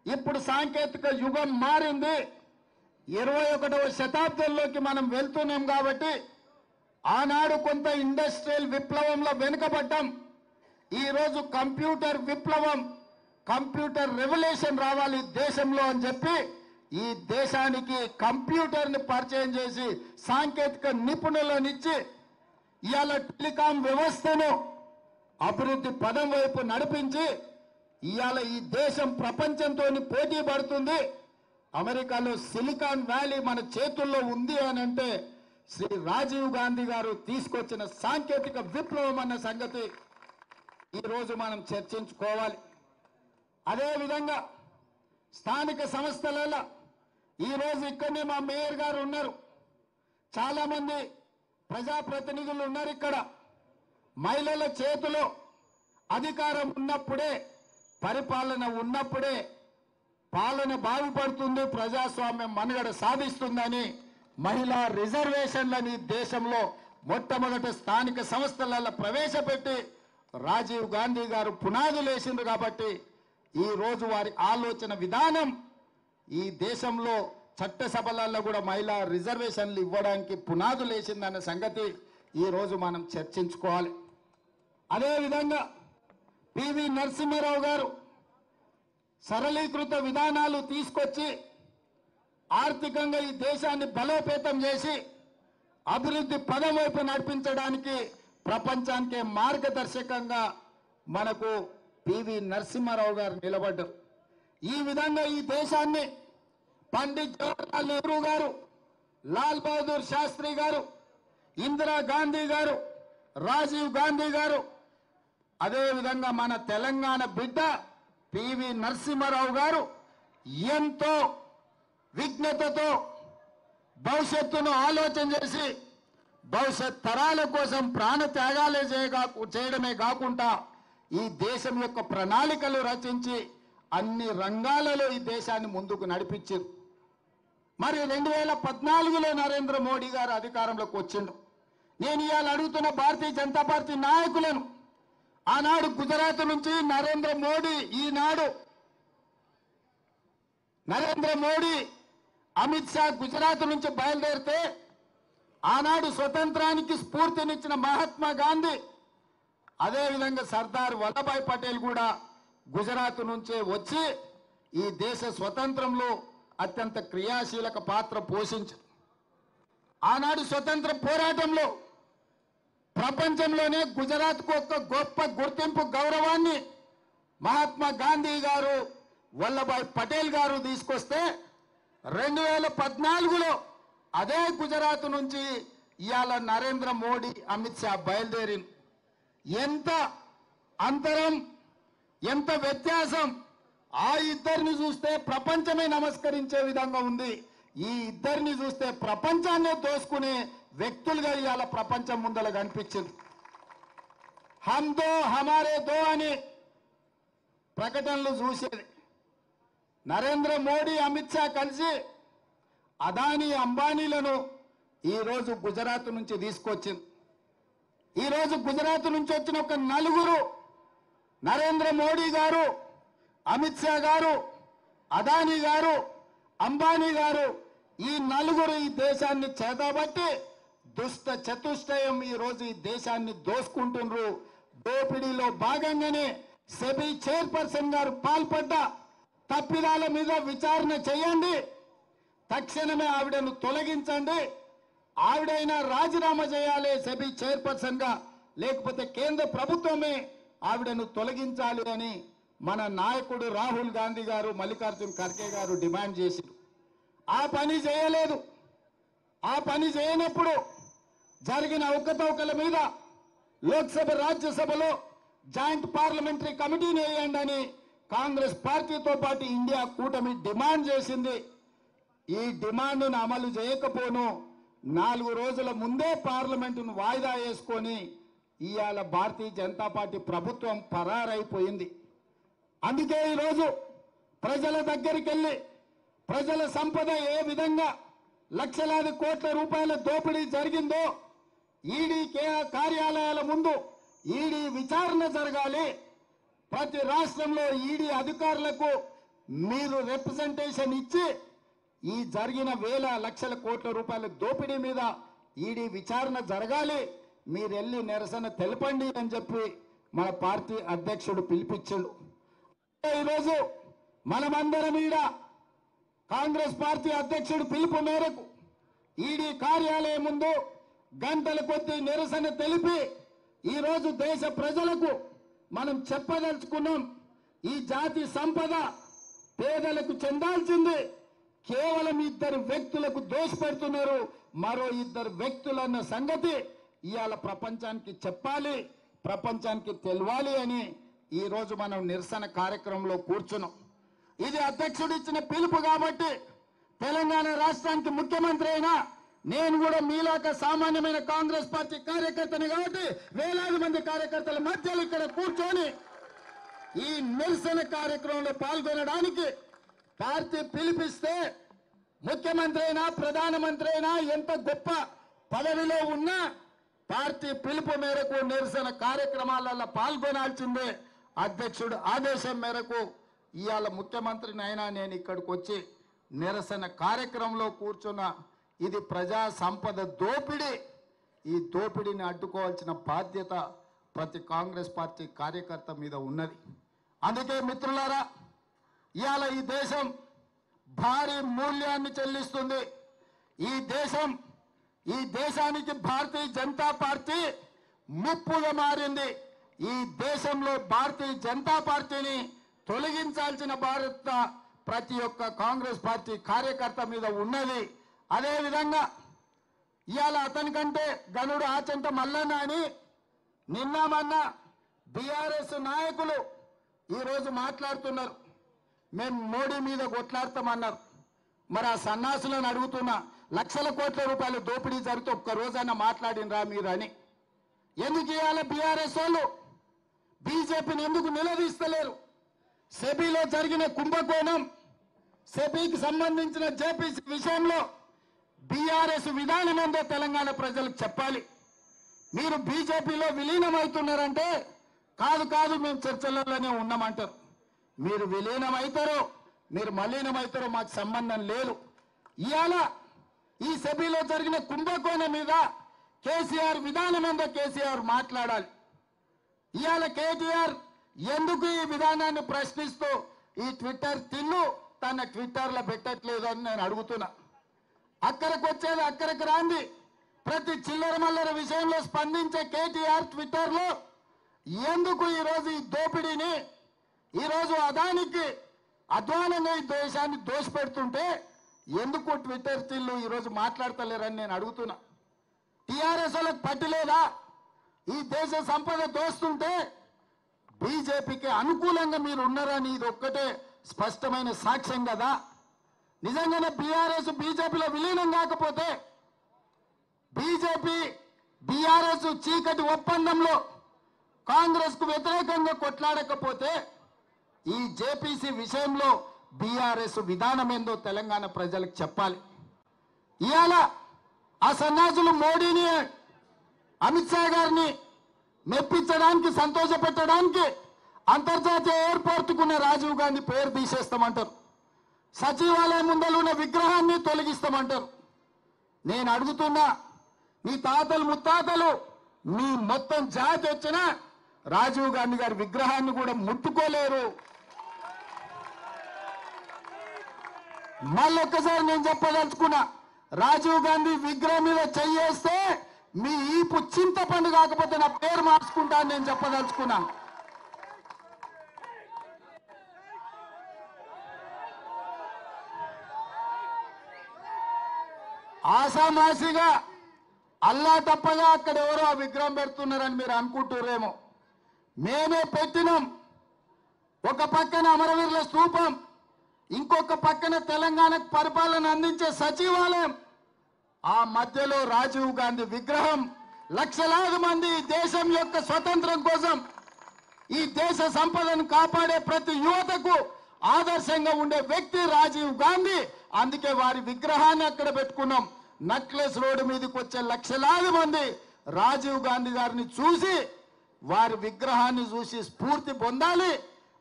ఇప్పుడు సాంకేతిక యుగం మారింది. 21వ శతాబ్దంలోకి మనం వెళ్తున్నాం కాబట్టి ఆనాడు కొంత ఇండస్ట్రియల్ విప్లవంలో వెనుకబడ్డాం. ఈరోజు కంప్యూటర్ విప్లవం, కంప్యూటర్ రెవల్యూషన్ రావాలి దేశంలో అని చెప్పి ఈ దేశానికి కంప్యూటర్ని పరిచయం చేసి సాంకేతిక నిపుణులనిచ్చి ఇవాళ టెలికాం వ్యవస్థను అభివృద్ధి పదం వైపు నడిపించి ఇవాళ ఈ దేశం ప్రపంచంతో పోటీ పడుతుంది. అమెరికాలో సిలికాన్ వ్యాలీ మన చేతుల్లో ఉంది అని అంటే శ్రీ రాజీవ్ గాంధీ గారు తీసుకొచ్చిన సాంకేతిక విప్లవం అన్న సంగతి ఈరోజు మనం చర్చించుకోవాలి. అదేవిధంగా స్థానిక సంస్థలలో ఈరోజు ఇక్కడనే మా మేయర్ గారు ఉన్నారు, చాలా మంది ప్రజాప్రతినిధులు ఉన్నారు. ఇక్కడ మహిళల చేతిలో అధికారం ఉన్నప్పుడే, పరిపాలన ఉన్నప్పుడే పాలన బాగుపడుతుంది, ప్రజాస్వామ్యం మనుగడ సాధిస్తుందని మహిళా రిజర్వేషన్లని దేశంలో మొట్టమొదటి స్థానిక సంస్థలలో ప్రవేశపెట్టి రాజీవ్ గాంధీ గారు పునాదులు వేసిండ్రు. కాబట్టి ఈ రోజు వారి ఆలోచన విధానం ఈ దేశంలో చట్టసభలలో కూడా మహిళా రిజర్వేషన్లు ఇవ్వడానికి పునాదులు వేసిందన్న సంగతి ఈ రోజు మనం చర్చించుకోవాలి. అదేవిధంగా పివి నరసింహారావు గారు సరళీకృత విధానాలు తీసుకొచ్చి ఆర్థికంగా ఈ దేశాన్ని బలోపేతం చేసి అభివృద్ధి పదం వైపు నడిపించడానికి ప్రపంచానికే మార్గదర్శకంగా మనకు పివి నరసింహారావు గారు నిలబడ్డారు. ఈ విధంగా ఈ దేశాన్ని పండిత్ జవహర్లాల్ నెహ్రూ గారు, లాల్ బహదూర్ శాస్త్రి గారు, ఇందిరా గాంధీ గారు, రాజీవ్ గాంధీ గారు, అదేవిధంగా మన తెలంగాణ బిడ్డ పివి నరసింహారావు గారు ఎంతో విజ్ఞతతో భవిష్యత్తును ఆలోచన చేసి భవిష్యత్ తరాల కోసం ప్రాణ త్యాగాలే చేయడమే కాకుండా ఈ దేశం యొక్క ప్రణాళికలు రచించి అన్ని రంగాలలో ఈ దేశాన్ని ముందుకు నడిపించారు. మరి 2014లో నరేంద్ర మోడీ గారు అధికారంలోకి వచ్చిండు. నేను ఇవాళ అడుగుతున్న భారతీయ జనతా పార్టీ నాయకులను, ఆనాడు గుజరాత్ నుంచి నరేంద్ర మోడీ అమిత్ షా గుజరాత్ నుంచి బయలుదేరితే ఆనాడు స్వతంత్రానికి స్ఫూర్తినిచ్చిన మహాత్మా గాంధీ, అదేవిధంగా సర్దార్ వల్లభాయ్ పటేల్ కూడా గుజరాత్ నుంచే వచ్చి ఈ దేశ స్వతంత్రంలో అత్యంత క్రియాశీలక పాత్ర పోషించారు. ఆనాడు స్వతంత్ర పోరాటంలో ప్రపంచంలోనే గుజరాత్కు ఒక గొప్ప గుర్తింపు గౌరవాన్ని మహాత్మా గాంధీ గారు వల్లభాయ్ పటేల్ గారు తీసుకొస్తే 2014లో అదే గుజరాత్ నుంచి ఇవాళ నరేంద్ర మోడీ అమిత్ షా బయలుదేరి ఎంత అంతరం ఎంత వ్యత్యాసం ఆ ఇద్దరిని చూస్తే ప్రపంచమే నమస్కరించే విధంగా ఉంది ఈ ఇద్దరిని చూస్తే ప్రపంచాన్ని దోసుకునే వ్యక్తులుగా ఇవాళ ప్రపంచం ముందర కనిపించింది హమ్ దో హమారే దో అని ప్రకటనలు చూసేది నరేంద్ర మోడీ అమిత్ షా కలిసి అదానీ అంబానీలను ఈరోజు గుజరాత్ నుంచి తీసుకొచ్చింది ఈరోజు గుజరాత్ నుంచి వచ్చిన ఒక నలుగురు నరేంద్ర మోడీ గారు అమిత్ షా గారు అదానీ గారు అంబానీ గారు ఈ నలుగురు ఈ దేశాన్ని చేతబట్టి దుష్ట చతుష్టయం ఈరోజు ఈ దేశాన్ని దోసుకుంటున్నారు దోపిడీలో భాగంగానే సెబీ చైర్పర్సన్ గారు పాల్పడ్డ తప్పిదాల మీద విచారణ చేయండి తక్షణమే ఆవిడను తొలగించండి ఆవిడైనా రాజీనామా చేయాలి సెబీ చైర్పర్సన్ గా లేకపోతే కేంద్ర ప్రభుత్వమే ఆవిడను తొలగించాలి అని మన నాయకుడు రాహుల్ గాంధీ గారు మల్లికార్జున్ ఖర్గే గారు డిమాండ్ చేశారు ఆ పని చేయలేదు ఆ పని చేయనప్పుడు జరిగిన అవకతవకల మీద లోక్సభ రాజ్యసభలో జాయింట్ పార్లమెంటరీ కమిటీని వేయండి అని కాంగ్రెస్ పార్టీతో పాటు ఇండియా కూటమి డిమాండ్ చేసింది ఈ డిమాండ్ను అమలు చేయకపోను 4 రోజుల ముందే పార్లమెంటును వాయిదా వేసుకొని ఇవాళ భారతీయ జనతా పార్టీ ప్రభుత్వం పరారైపోయింది అందుకే ఈరోజు ప్రజల దగ్గరికి వెళ్ళి ప్రజల సంపద ఏ విధంగా లక్షలాది కోట్ల రూపాయల దోపిడీ జరిగిందో ఈడీ కార్యాలయాల ముందు ఈడీ విచారణ జరగాలి ప్రతి రాష్ట్రంలో ఈడీ అధికారులకు మీరు రిప్రజెంటేషన్ ఇచ్చి ఈ జరిగిన వేల లక్షల కోట్ల రూపాయల దోపిడీ మీద ఈడీ విచారణ జరగాలి మీరు వెళ్ళి నిరసన తెలపండి అని చెప్పి మన పార్టీ అధ్యక్షుడు పిలిపించాడు ఈరోజు మనమందరం ఈడ కాంగ్రెస్ పార్టీ అధ్యక్షుడు పిలుపు మేరకు ఈడీ కార్యాలయం ముందు గంటల కొద్దీ నిరసన తెలిపి ఈరోజు దేశ ప్రజలకు మనం చెప్పదలుచుకున్నాం ఈ జాతి సంపద పేదలకు చెందాల్సింది కేవలం 2 వ్యక్తులకు దోషపెడుతున్నారు మరో 2 వ్యక్తులన్న సంగతి ఇవాళ ప్రపంచానికి చెప్పాలి ప్రపంచానికి తెలవాలి అని ఈరోజు మనం నిరసన కార్యక్రమంలో కూర్చున్నాం ఇది అధ్యక్షుడు ఇచ్చిన పిలుపు కాబట్టి తెలంగాణ రాష్ట్రానికి ముఖ్యమంత్రి అయినా నేను కూడా మీలాక సామాన్యమైన కాంగ్రెస్ పార్టీ కార్యకర్తని కాబట్టి వేలాది మంది కార్యకర్తల మధ్యలో ఇక్కడ కూర్చొని ఈ నిరసన కార్యక్రమంలో పాల్గొనడానికి పార్టీ పిలిపిస్తే ముఖ్యమంత్రి అయినా ప్రధానమంత్రి అయినా ఎంత గొప్ప పదవిలో ఉన్నా పార్టీ పిలుపు మేరకు నిరసన కార్యక్రమాలలో పాల్గొనాల్సిందే అధ్యక్షుడు ఆదేశం మేరకు ఇవాళ ముఖ్యమంత్రిని అయినా నేను ఇక్కడికి వచ్చి నిరసన కార్యక్రమంలో కూర్చున్న ఇది ప్రజా సంపద దోపిడీ ఈ దోపిడీని అడ్డుకోవాల్సిన బాధ్యత ప్రతి కాంగ్రెస్ పార్టీ కార్యకర్త మీద ఉన్నది అందుకే మిత్రులారా ఇవాళ ఈ దేశం భారీ మూల్యాన్ని చెల్లిస్తుంది ఈ దేశానికి భారతీయ జనతా పార్టీ ముప్పుగా మారింది ఈ దేశంలో భారతీయ జనతా పార్టీని తొలగించాల్సిన బాధ్యత ప్రతి ఒక్క కాంగ్రెస్ పార్టీ కార్యకర్త మీద ఉన్నది అదే విధంగా ఇవాళ అతనికంటే గనుడు ఆచంట మల్లన్న అని నిన్న మొన్న బీఆర్ఎస్ నాయకులు ఈరోజు మాట్లాడుతున్నారు మేము మోడీ మీద కొట్లాడతామన్నారు మరి ఆ సన్నాసులను అడుగుతున్నా లక్షల కోట్ల రూపాయలు దోపిడీ జరిగితే ఒక్క రోజైనా మాట్లాడినరా మీరు అని ఎందుకు ఇవాళ బీఆర్ఎస్ వాళ్ళు బీజేపీని ఎందుకు నిలదీస్తలేరు సెబీలో జరిగిన కుంభకోణం సెబీకి సంబంధించిన జేపీసీ విషయంలో బీఆర్ఎస్ విధానం ఏందో తెలంగాణ ప్రజలకు చెప్పాలి మీరు బీజేపీలో విలీనమవుతున్నారంటే కాదు మేము చర్చలలోనే ఉన్నామంటారు మీరు విలీనమవుతారో మీరు మలీనమవుతారో మాకు సంబంధం లేదు ఇవాళ ఈ సెబీలో జరిగిన కుంభకోణం మీద కేసీఆర్ విధానం ఏందో కేసీఆర్ మాట్లాడాలి ఇవాళ కేటీఆర్ ఎందుకు ఈ విధానాన్ని ప్రశ్నిస్తూ ఈ ట్విట్టర్ తిన్ను తన ట్విట్టర్లో పెట్టట్లేదు అని నేను అడుగుతున్నా అక్కడికి వచ్చేది అక్కడికి రాంది ప్రతి చిల్లర మల్లర విషయంలో స్పందించే కేటీఆర్ ట్విట్టర్లో ఎందుకు ఈరోజు ఈ దోపిడీని, ఈరోజు అదానికి అధ్వానంగా ఈ దేశాన్ని దోషపెడుతుంటే ఎందుకు ట్విట్టర్ స్టిల్లు ఈరోజు మాట్లాడతలేరని నేను అడుగుతున్నా. టీఆర్ఎస్ వాళ్ళకి పట్టిలేదా? ఈ దేశ సంపద దోస్తుంటే బీజేపీకి అనుకూలంగా మీరు ఉన్నారని ఇది ఒక్కటే స్పష్టమైన సాక్ష్యం కదా. నిజంగానే బీఆర్ఎస్ బీజేపీలో విలీనం కాకపోతే, బీజేపీ బీఆర్ఎస్ చీకటి ఒప్పందంలో కాంగ్రెస్ కు వ్యతిరేకంగా కొట్లాడకపోతే ఈ జేపీసీ విషయంలో బీఆర్ఎస్ విధానం ఏందో తెలంగాణ ప్రజలకు చెప్పాలి. ఇవాళ ఆ సన్యాసులు మోడీని, అమిత్ షా గారిని మెప్పించడానికి, సంతోషపెట్టడానికి అంతర్జాతీయ ఎయిర్పోర్టుకున్న రాజీవ్ గాంధీ పేరు తీసేస్తామంటారు. సచివాలయం ముందర ఉన్న విగ్రహాన్ని తొలగిస్తామంటారు. నేను అడుగుతున్నా, మీ తాతలు ముత్తాతలు మీ మొత్తం జాతి వచ్చిన రాజీవ్ గాంధీ గారి విగ్రహాన్ని కూడా ముట్టుకోలేరు. మళ్ళొక్కసారి నేను చెప్పదలుచుకున్నా, రాజీవ్ గాంధీ విగ్రహం మీద చెయ్యేస్తే మీ ఈపు చింతపండు కాకపోతే నా పేరు మార్చుకుంటా అని నేను చెప్పదలుచుకున్నాను. ఆసామాసిగా అల్లా తప్పగా అక్కడ ఎవరో ఆ విగ్రహం పెడుతున్నారని మీరు అనుకుంటున్నారేమో. మేమే పెట్టినాం. ఒక పక్కన అమరవీరుల స్తూపం, ఇంకొక పక్కన తెలంగాణకు పరిపాలన అందించే సచివాలయం, ఆ మధ్యలో రాజీవ్ గాంధీ విగ్రహం. లక్షలాది మంది దేశం యొక్క స్వతంత్రం కోసం, ఈ దేశ సంపదను కాపాడే ప్రతి యువతకు ఆదర్శంగా ఉండే వ్యక్తి రాజీవ్ గాంధీ. అందుకే వారి విగ్రహాన్ని అక్కడ పెట్టుకున్నాం. నక్లెస్ రోడ్డు మీదకి వచ్చే లక్షలాది మంది రాజీవ్ గాంధీ గారిని చూసి, వారి విగ్రహాన్ని చూసి స్ఫూర్తి పొందాలి.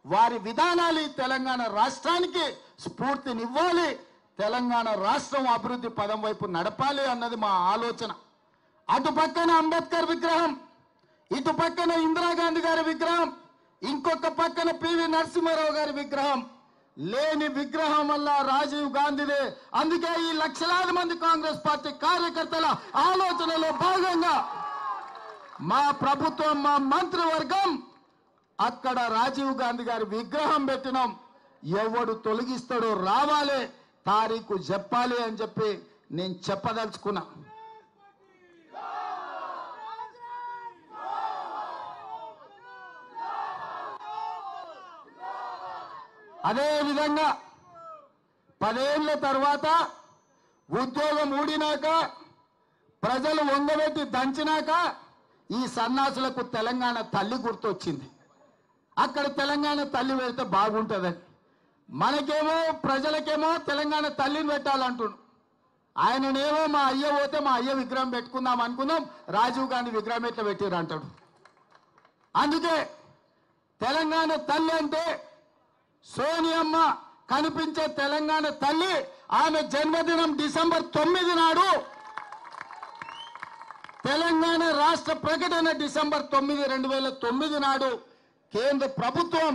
వారి విధానాలు తెలంగాణ రాష్ట్రానికి స్ఫూర్తినివ్వాలి. తెలంగాణ రాష్ట్రం అభివృద్ధి పదం వైపు నడపాలి అన్నది మా ఆలోచన. అటు పక్కన అంబేద్కర్ విగ్రహం, ఇటు పక్కన ఇందిరాగాంధీ గారి విగ్రహం, ఇంకొక పక్కన పివి నరసింహారావు గారి విగ్రహం. లేని విగ్రహం వల్ల రాజీవ్ గాంధీదే. అందుకే ఈ లక్షలాది మంది కాంగ్రెస్ పార్టీ కార్యకర్తల ఆలోచనలో భాగంగా మా ప్రభుత్వం, మా మంత్రివర్గం అక్కడ రాజీవ్ గాంధీ గారి విగ్రహం పెట్టినాం. ఎవడు తొలగిస్తాడో రావాలి, తారీఖు చెప్పాలి అని చెప్పి నేను చెప్పదలుచుకున్నా. అదే విధంగా 10 ఏళ్ల తర్వాత ఉద్యోగం ఊడినాక, ప్రజలు వంగబెట్టి దంచినాక ఈ సన్నాసులకు తెలంగాణ తల్లి గుర్తొచ్చింది. అక్కడ తెలంగాణ తల్లి పెడితే బాగుంటుందని. మనకేమో ప్రజలకేమో తెలంగాణ తల్లిని పెట్టాలంటున్నాడు. ఆయననేమో మా అయ్య పోతే మా అయ్య విగ్రహం పెట్టుకుందాం అనుకుందాం, రాజీవ్ గాంధీ విగ్రహం ఎట్లా పెట్టారు అంటాడు. అందుకే తెలంగాణ తల్లి అంటే సోనియమ్మ కనిపించే తెలంగాణ తల్లి. ఆమె జన్మదినం డిసెంబర్ 9 నాడు. తెలంగాణ రాష్ట్ర ప్రకటన డిసెంబర్ 9, 2009 నాడు కేంద్ర ప్రభుత్వం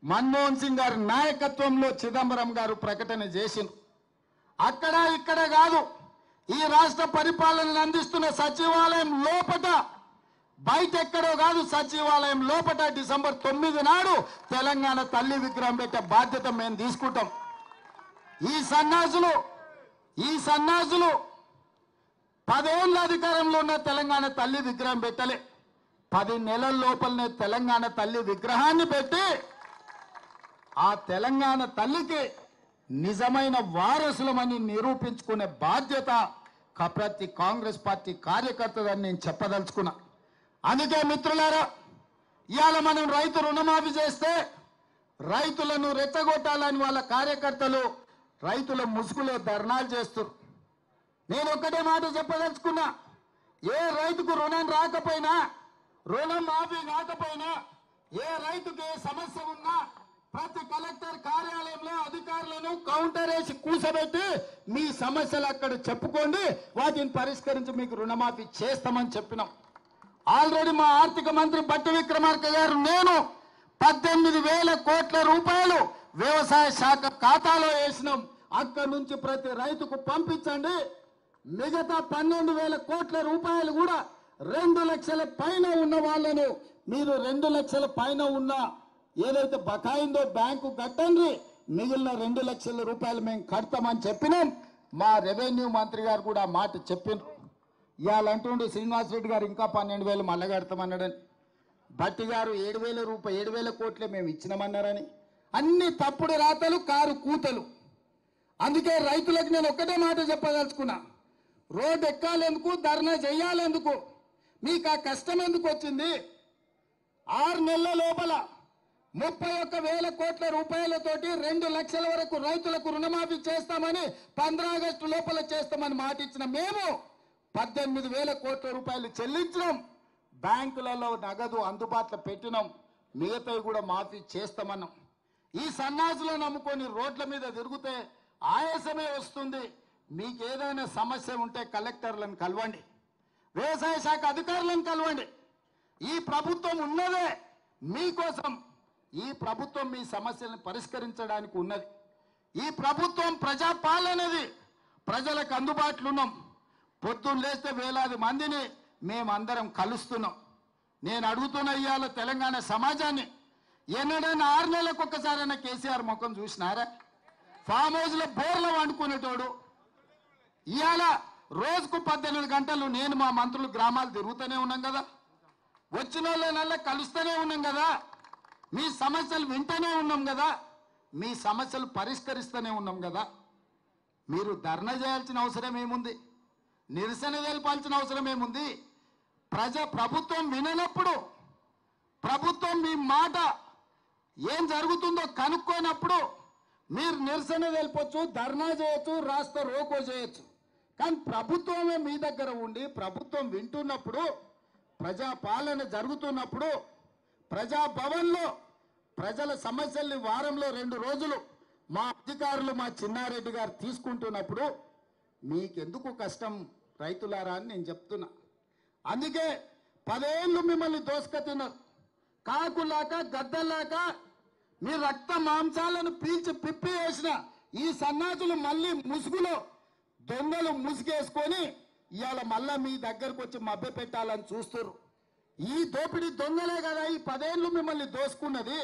మన్మోహన్ సింగ్ గారి నాయకత్వంలో చిదంబరం గారు ప్రకటన చేసింది. అక్కడ ఇక్కడ కాదు, ఈ రాష్ట్ర పరిపాలనను అందిస్తున్న సచివాలయం లోపట, బయట ఎక్కడో కాదు, సచివాలయం లోపట డిసెంబర్ 9 నాడు తెలంగాణ తల్లి విగ్రహం పెట్టే బాధ్యత మేము తీసుకుంటాం. ఈ సన్నాసులు 10 ఏళ్ళ అధికారంలో ఉన్న తెలంగాణ తల్లి విగ్రహం పెట్టలే. 10 నెలల లోపలనే తెలంగాణ తల్లి విగ్రహాన్ని పెట్టి ఆ తెలంగాణ తల్లికి నిజమైన వారసులమని నిరూపించుకునే బాధ్యత ప్రతి కాంగ్రెస్ పార్టీ కార్యకర్తదని నేను చెప్పదలుచుకున్నా. అందుకే మిత్రులారా, ఇవాళ మనం రైతు రుణమాఫీ చేస్తే రైతులను రెచ్చగొట్టాలని వాళ్ళ కార్యకర్తలు రైతుల ముసుగులో ధర్నాలు చేస్తారు. నేను ఒక్కటే మాట చెప్పదలుచుకున్నా, ఏ రైతుకు రుణం రాకపోయినా, రుణం మాఫీ కాకపోయినా, ఏ రైతుకి ఏ సమస్య ఉన్నా ప్రతి కలెక్టర్ కార్యాలయంలో అధికారులను కౌంటర్ వేసి కూర్చోబెట్టి మీ సమస్యలు అక్కడ చెప్పుకోండి, వాటిని పరిష్కరించి మీకు రుణమాఫీ చేస్తామని చెప్పినాం. ఆల్రెడీ మా ఆర్థిక మంత్రి బట్టి విక్రమార్క గారు నేను 18,000 కోట్ల రూపాయలు వ్యవసాయ శాఖ ఖాతాలో వేసినాం. అక్కడి నుంచి ప్రతి రైతుకు పంపించండి, మిగతా 12,000 కోట్ల రూపాయలు కూడా 2 లక్షల పైన ఉన్న వాళ్ళను మీరు 2 లక్షల పైన ఉన్న ఏదైతే బకాయిందో బ్యాంకు కట్టండి, మిగిలిన 2 లక్షల రూపాయలు మేము కడతామని చెప్పినాం. మా రెవెన్యూ మంత్రి గారు కూడా ఆ మాట చెప్పినారు. ఇవాళ అంటుండే శ్రీనివాసరెడ్డి గారు ఇంకా 12,000 మళ్ళా కడతామన్నాడని, భట్టి గారు 7,000 కోట్లే మేము ఇచ్చినామన్నారని. అన్ని తప్పుడు రాతలు, కారు కూతలు. అందుకే రైతులకు నేను ఒక్కటే మాట చెప్పదలుచుకున్నా, రోడ్డు ఎక్కాలెందుకు, ధర్నా చెయ్యాలెందుకు, మీకు ఆ కష్టం ఎందుకు వచ్చింది? 6 నెలల లోపల 31,000 కోట్ల రూపాయలతోటి 2 లక్షల వరకు రైతులకు రుణమాఫీ చేస్తామని 15 ఆగస్టు లోపల చేస్తామని మాట ఇచ్చిన మేము 18,000 కోట్ల రూపాయలు చెల్లించినాం. బ్యాంకులలో నగదు అందుబాటులో పెట్టినాం, మిగతావి కూడా మాఫీ చేస్తామన్నాం. ఈ సన్నాసులను నమ్ముకొని రోడ్ల మీద తిరిగితే ఆయాసమే వస్తుంది. మీకు ఏదైనా సమస్య ఉంటే కలెక్టర్లను కలవండి, వ్యవసాయ శాఖ అధికారులను కలవండి. ఈ ప్రభుత్వం ఉన్నదే మీకోసం. ఈ ప్రభుత్వం మీ సమస్యలను పరిష్కరించడానికి ఉన్నది. ఈ ప్రభుత్వం ప్రజాపాలనది, ప్రజలకు అందుబాటులో ఉన్నాం. పొద్దున్న లేస్తే వేలాది మందిని మేమందరం కలుస్తున్నాం. నేను అడుగుతున్న ఇవాళ తెలంగాణ సమాజాన్ని, ఎన్నడైనా 6 నెలలకు ఒక్కసారైనా కేసీఆర్ ముఖం చూసినారా? ఫామ్ హౌస్లో బోర్లో వండుకునేటోడు ఇవాళ రోజుకు 18 గంటలు నేను మా మంత్రులు గ్రామాలు తిరుగుతూనే ఉన్నాం కదా, వచ్చిన వాళ్ళనల్లా కలుస్తూనే ఉన్నాం కదా, మీ సమస్యలు వింటూనే ఉన్నాం కదా, మీ సమస్యలు పరిష్కరిస్తూనే ఉన్నాం కదా. మీరు ధర్నా చేయాల్సిన అవసరం ఏముంది? నిరసన తెలపాల్సిన అవసరం ఏముంది? ప్రభుత్వం విననప్పుడు, ప్రభుత్వం మీ మాట ఏం జరుగుతుందో కనుక్కోనప్పుడు మీరు నిరసన తెలపొచ్చు, ధర్నా చేయొచ్చు, రాస్తా రోకో చేయొచ్చు. కానీ ప్రభుత్వమే మీ దగ్గర ఉండి ప్రభుత్వం వింటున్నప్పుడు, ప్రజాపాలన జరుగుతున్నప్పుడు, ప్రజాభవన్లో ప్రజల సమస్యల్ని వారంలో 2 రోజులు మా అధికారులు, మా చిన్నారెడ్డి గారు తీసుకుంటున్నప్పుడు మీకెందుకు కష్టం రైతులారా అని నేను చెప్తున్నా. అందుకే 10 ఏళ్ళు మిమ్మల్ని దోసుక తిన్నారు. కాకులాక గద్దలాక మీ రక్త మాంసాలను పీల్చి పిప్పి వేసిన ఈ సన్నాసులు మళ్ళీ ముసుగులో దొంగలు ముసుగేసుకొని ఇవాళ మళ్ళా మీ దగ్గరకు వచ్చి మభ్య పెట్టాలని చూస్తారు. ఈ దోపిడీ దొంగలే కదా ఈ 10 ఏళ్ళు మిమ్మల్ని దోసుకున్నది.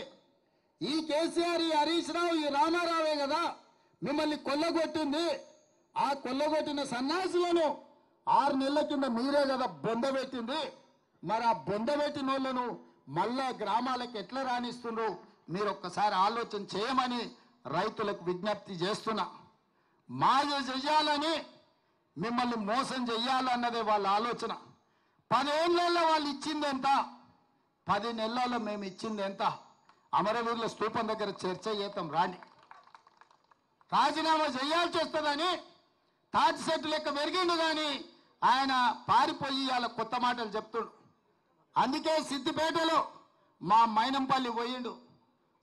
ఈ కేసీఆర్, ఈ హరీష్ రావు, ఈ రామారావే కదా మిమ్మల్ని కొల్లగొట్టింది. ఆ కొల్లగొట్టిన సన్నాసులను 6 నెలల కింద మీరే కదా బొందబెట్టింది. మరి ఆ బొందబెట్టిన వాళ్ళను మళ్ళా గ్రామాలకు ఎట్లా రాణిస్తుండ్రు మీరు ఒక్కసారి ఆలోచన చేయమని రైతులకు విజ్ఞప్తి చేస్తున్నా. మాయ చెయ్యాలని, మిమ్మల్ని మోసం చెయ్యాలన్నదే వాళ్ళ ఆలోచన. 10 ఏళ్ళల్లో వాళ్ళు ఇచ్చింది ఎంత, 10 నెలల్లో మేము ఇచ్చింది ఎంత? అమరవీరుల స్తూపం దగ్గర చర్చ చేద్దాం రాండి. రాజీనామా చేయాల్సి వస్తుందని తాటి సెట్టు లెక్క పెరిగిండు కానీ ఆయన పారిపోయి అలా కొత్త మాటలు చెప్తుడు. అందుకే సిద్దిపేటలో మా మైనంపల్లి పోయిండు,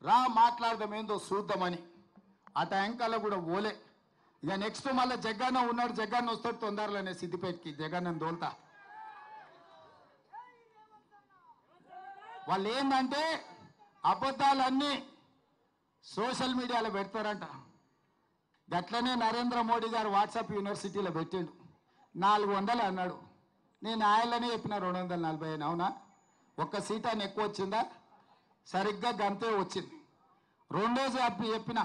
రా మాట్లాడదాం ఏందో చూద్దామని. ఆ ట్యాంకల్లో కూడా ఓలే. ఇక నెక్స్ట్ మళ్ళీ జగన్న ఉన్నాడు, జగన్న వస్తాడు తొందరలోనే సిద్దిపేటకి, జగన్న దోల్తా. వాళ్ళు ఏంటంటే అబద్ధాలన్నీ సోషల్ మీడియాలో పెడతారంట. గట్లనే నరేంద్ర మోడీ గారు వాట్సాప్ యూనివర్సిటీలో పెట్టిండు, 400 అన్నాడు. నేను ఆయననే చెప్పిన 240. అవునా? ఒక్క సీట్ అని ఎక్కువ వచ్చిందా? సరిగ్గా గంతే వచ్చింది. రెండోసి చెప్పిన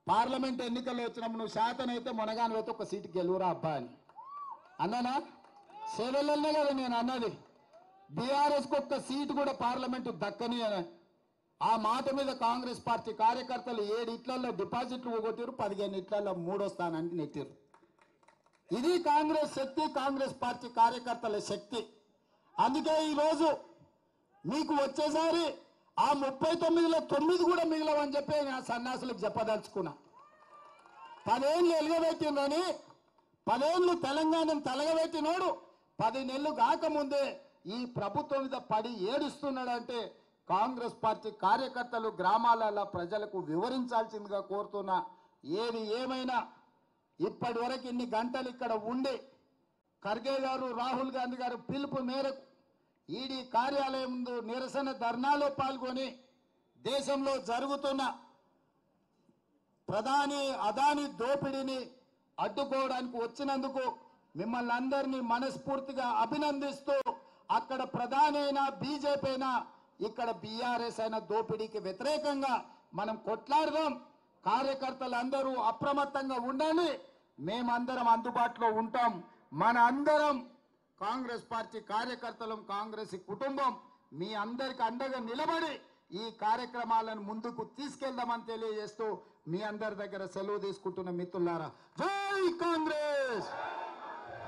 పార్లమెంట్ ఎన్నికల్లో వచ్చినప్పుడు నువ్వు శాతనైతే మొనగానైతే ఒక సీటు గెలువురా అబ్బా అని అన్నానా? సేవలనే కదా నేను అన్నది. బీఆర్ఎస్కి ఒక్క సీటు కూడా పార్లమెంటు దక్కని అని. ఆ మాట మీద కాంగ్రెస్ పార్టీ కార్యకర్తలు 7 ఇట్లలో డిపాజిట్లు పోగొట్టారు, 15 ఇట్లలో 3వ స్థానానికి నెట్టారు. ఇది కాంగ్రెస్ శక్తి, కాంగ్రెస్ పార్టీ కార్యకర్తల శక్తి. అందుకే ఈరోజు మీకు వచ్చేసారి ఆ 39లో 9 కూడా మిగిలవని చెప్పి నేను సన్యాసులకు చెప్పదలుచుకున్నా. 10 ఏళ్ళు ఎలుగబెట్టిందని, 10 ఏళ్ళు తెలంగాణను తలగబెట్టినోడు 10 నెలలు కాకముందే ఈ ప్రభుత్వం మీద పడి ఏడుస్తున్నాడంటే కాంగ్రెస్ పార్టీ కార్యకర్తలు గ్రామాలలో ప్రజలకు వివరించాల్సిందిగా కోరుతున్నా. ఏది ఏమైనా ఇప్పటి వరకు ఇన్ని గంటలు ఇక్కడ ఉండి ఖర్గే గారు, రాహుల్ గాంధీ గారు పిలుపు మేరకు ఈడీ కార్యాలయం ముందు నిరసన ధర్నాలో పాల్గొని దేశంలో జరుగుతున్న ప్రధాని అదాని దోపిడీని అడ్డుకోవడానికి వచ్చినందుకు మిమ్మల్ని అందరినీ మనస్ఫూర్తిగా అభినందిస్తూ అక్కడ ప్రధాని అయినా బీజేపీ అయినా ఇక్కడ బీఆర్ఎస్ అయినా దోపిడీకి వ్యతిరేకంగా మనం కొట్లాడదాం. కార్యకర్తలందరూ అప్రమత్తంగా ఉండాలి. మేమందరం అందుబాటులో ఉంటాం. మన అందరం కాంగ్రెస్ పార్టీ కార్యకర్తలం, కాంగ్రెస్ కుటుంబం మీ అందరికి అండగా నిలబడి ఈ కార్యక్రమాలను ముందుకు తీసుకెళ్దామని తెలియజేస్తూ మీ అందరి దగ్గర సెలవు తీసుకుంటున్న మిత్రులారా, జై కాంగ్రెస్,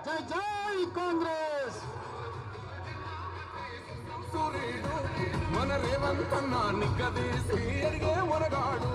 జై జై కాంగ్రెస్. మన రేవంతన్నా నిగ్గదీసి ఎరిగే మనగాడు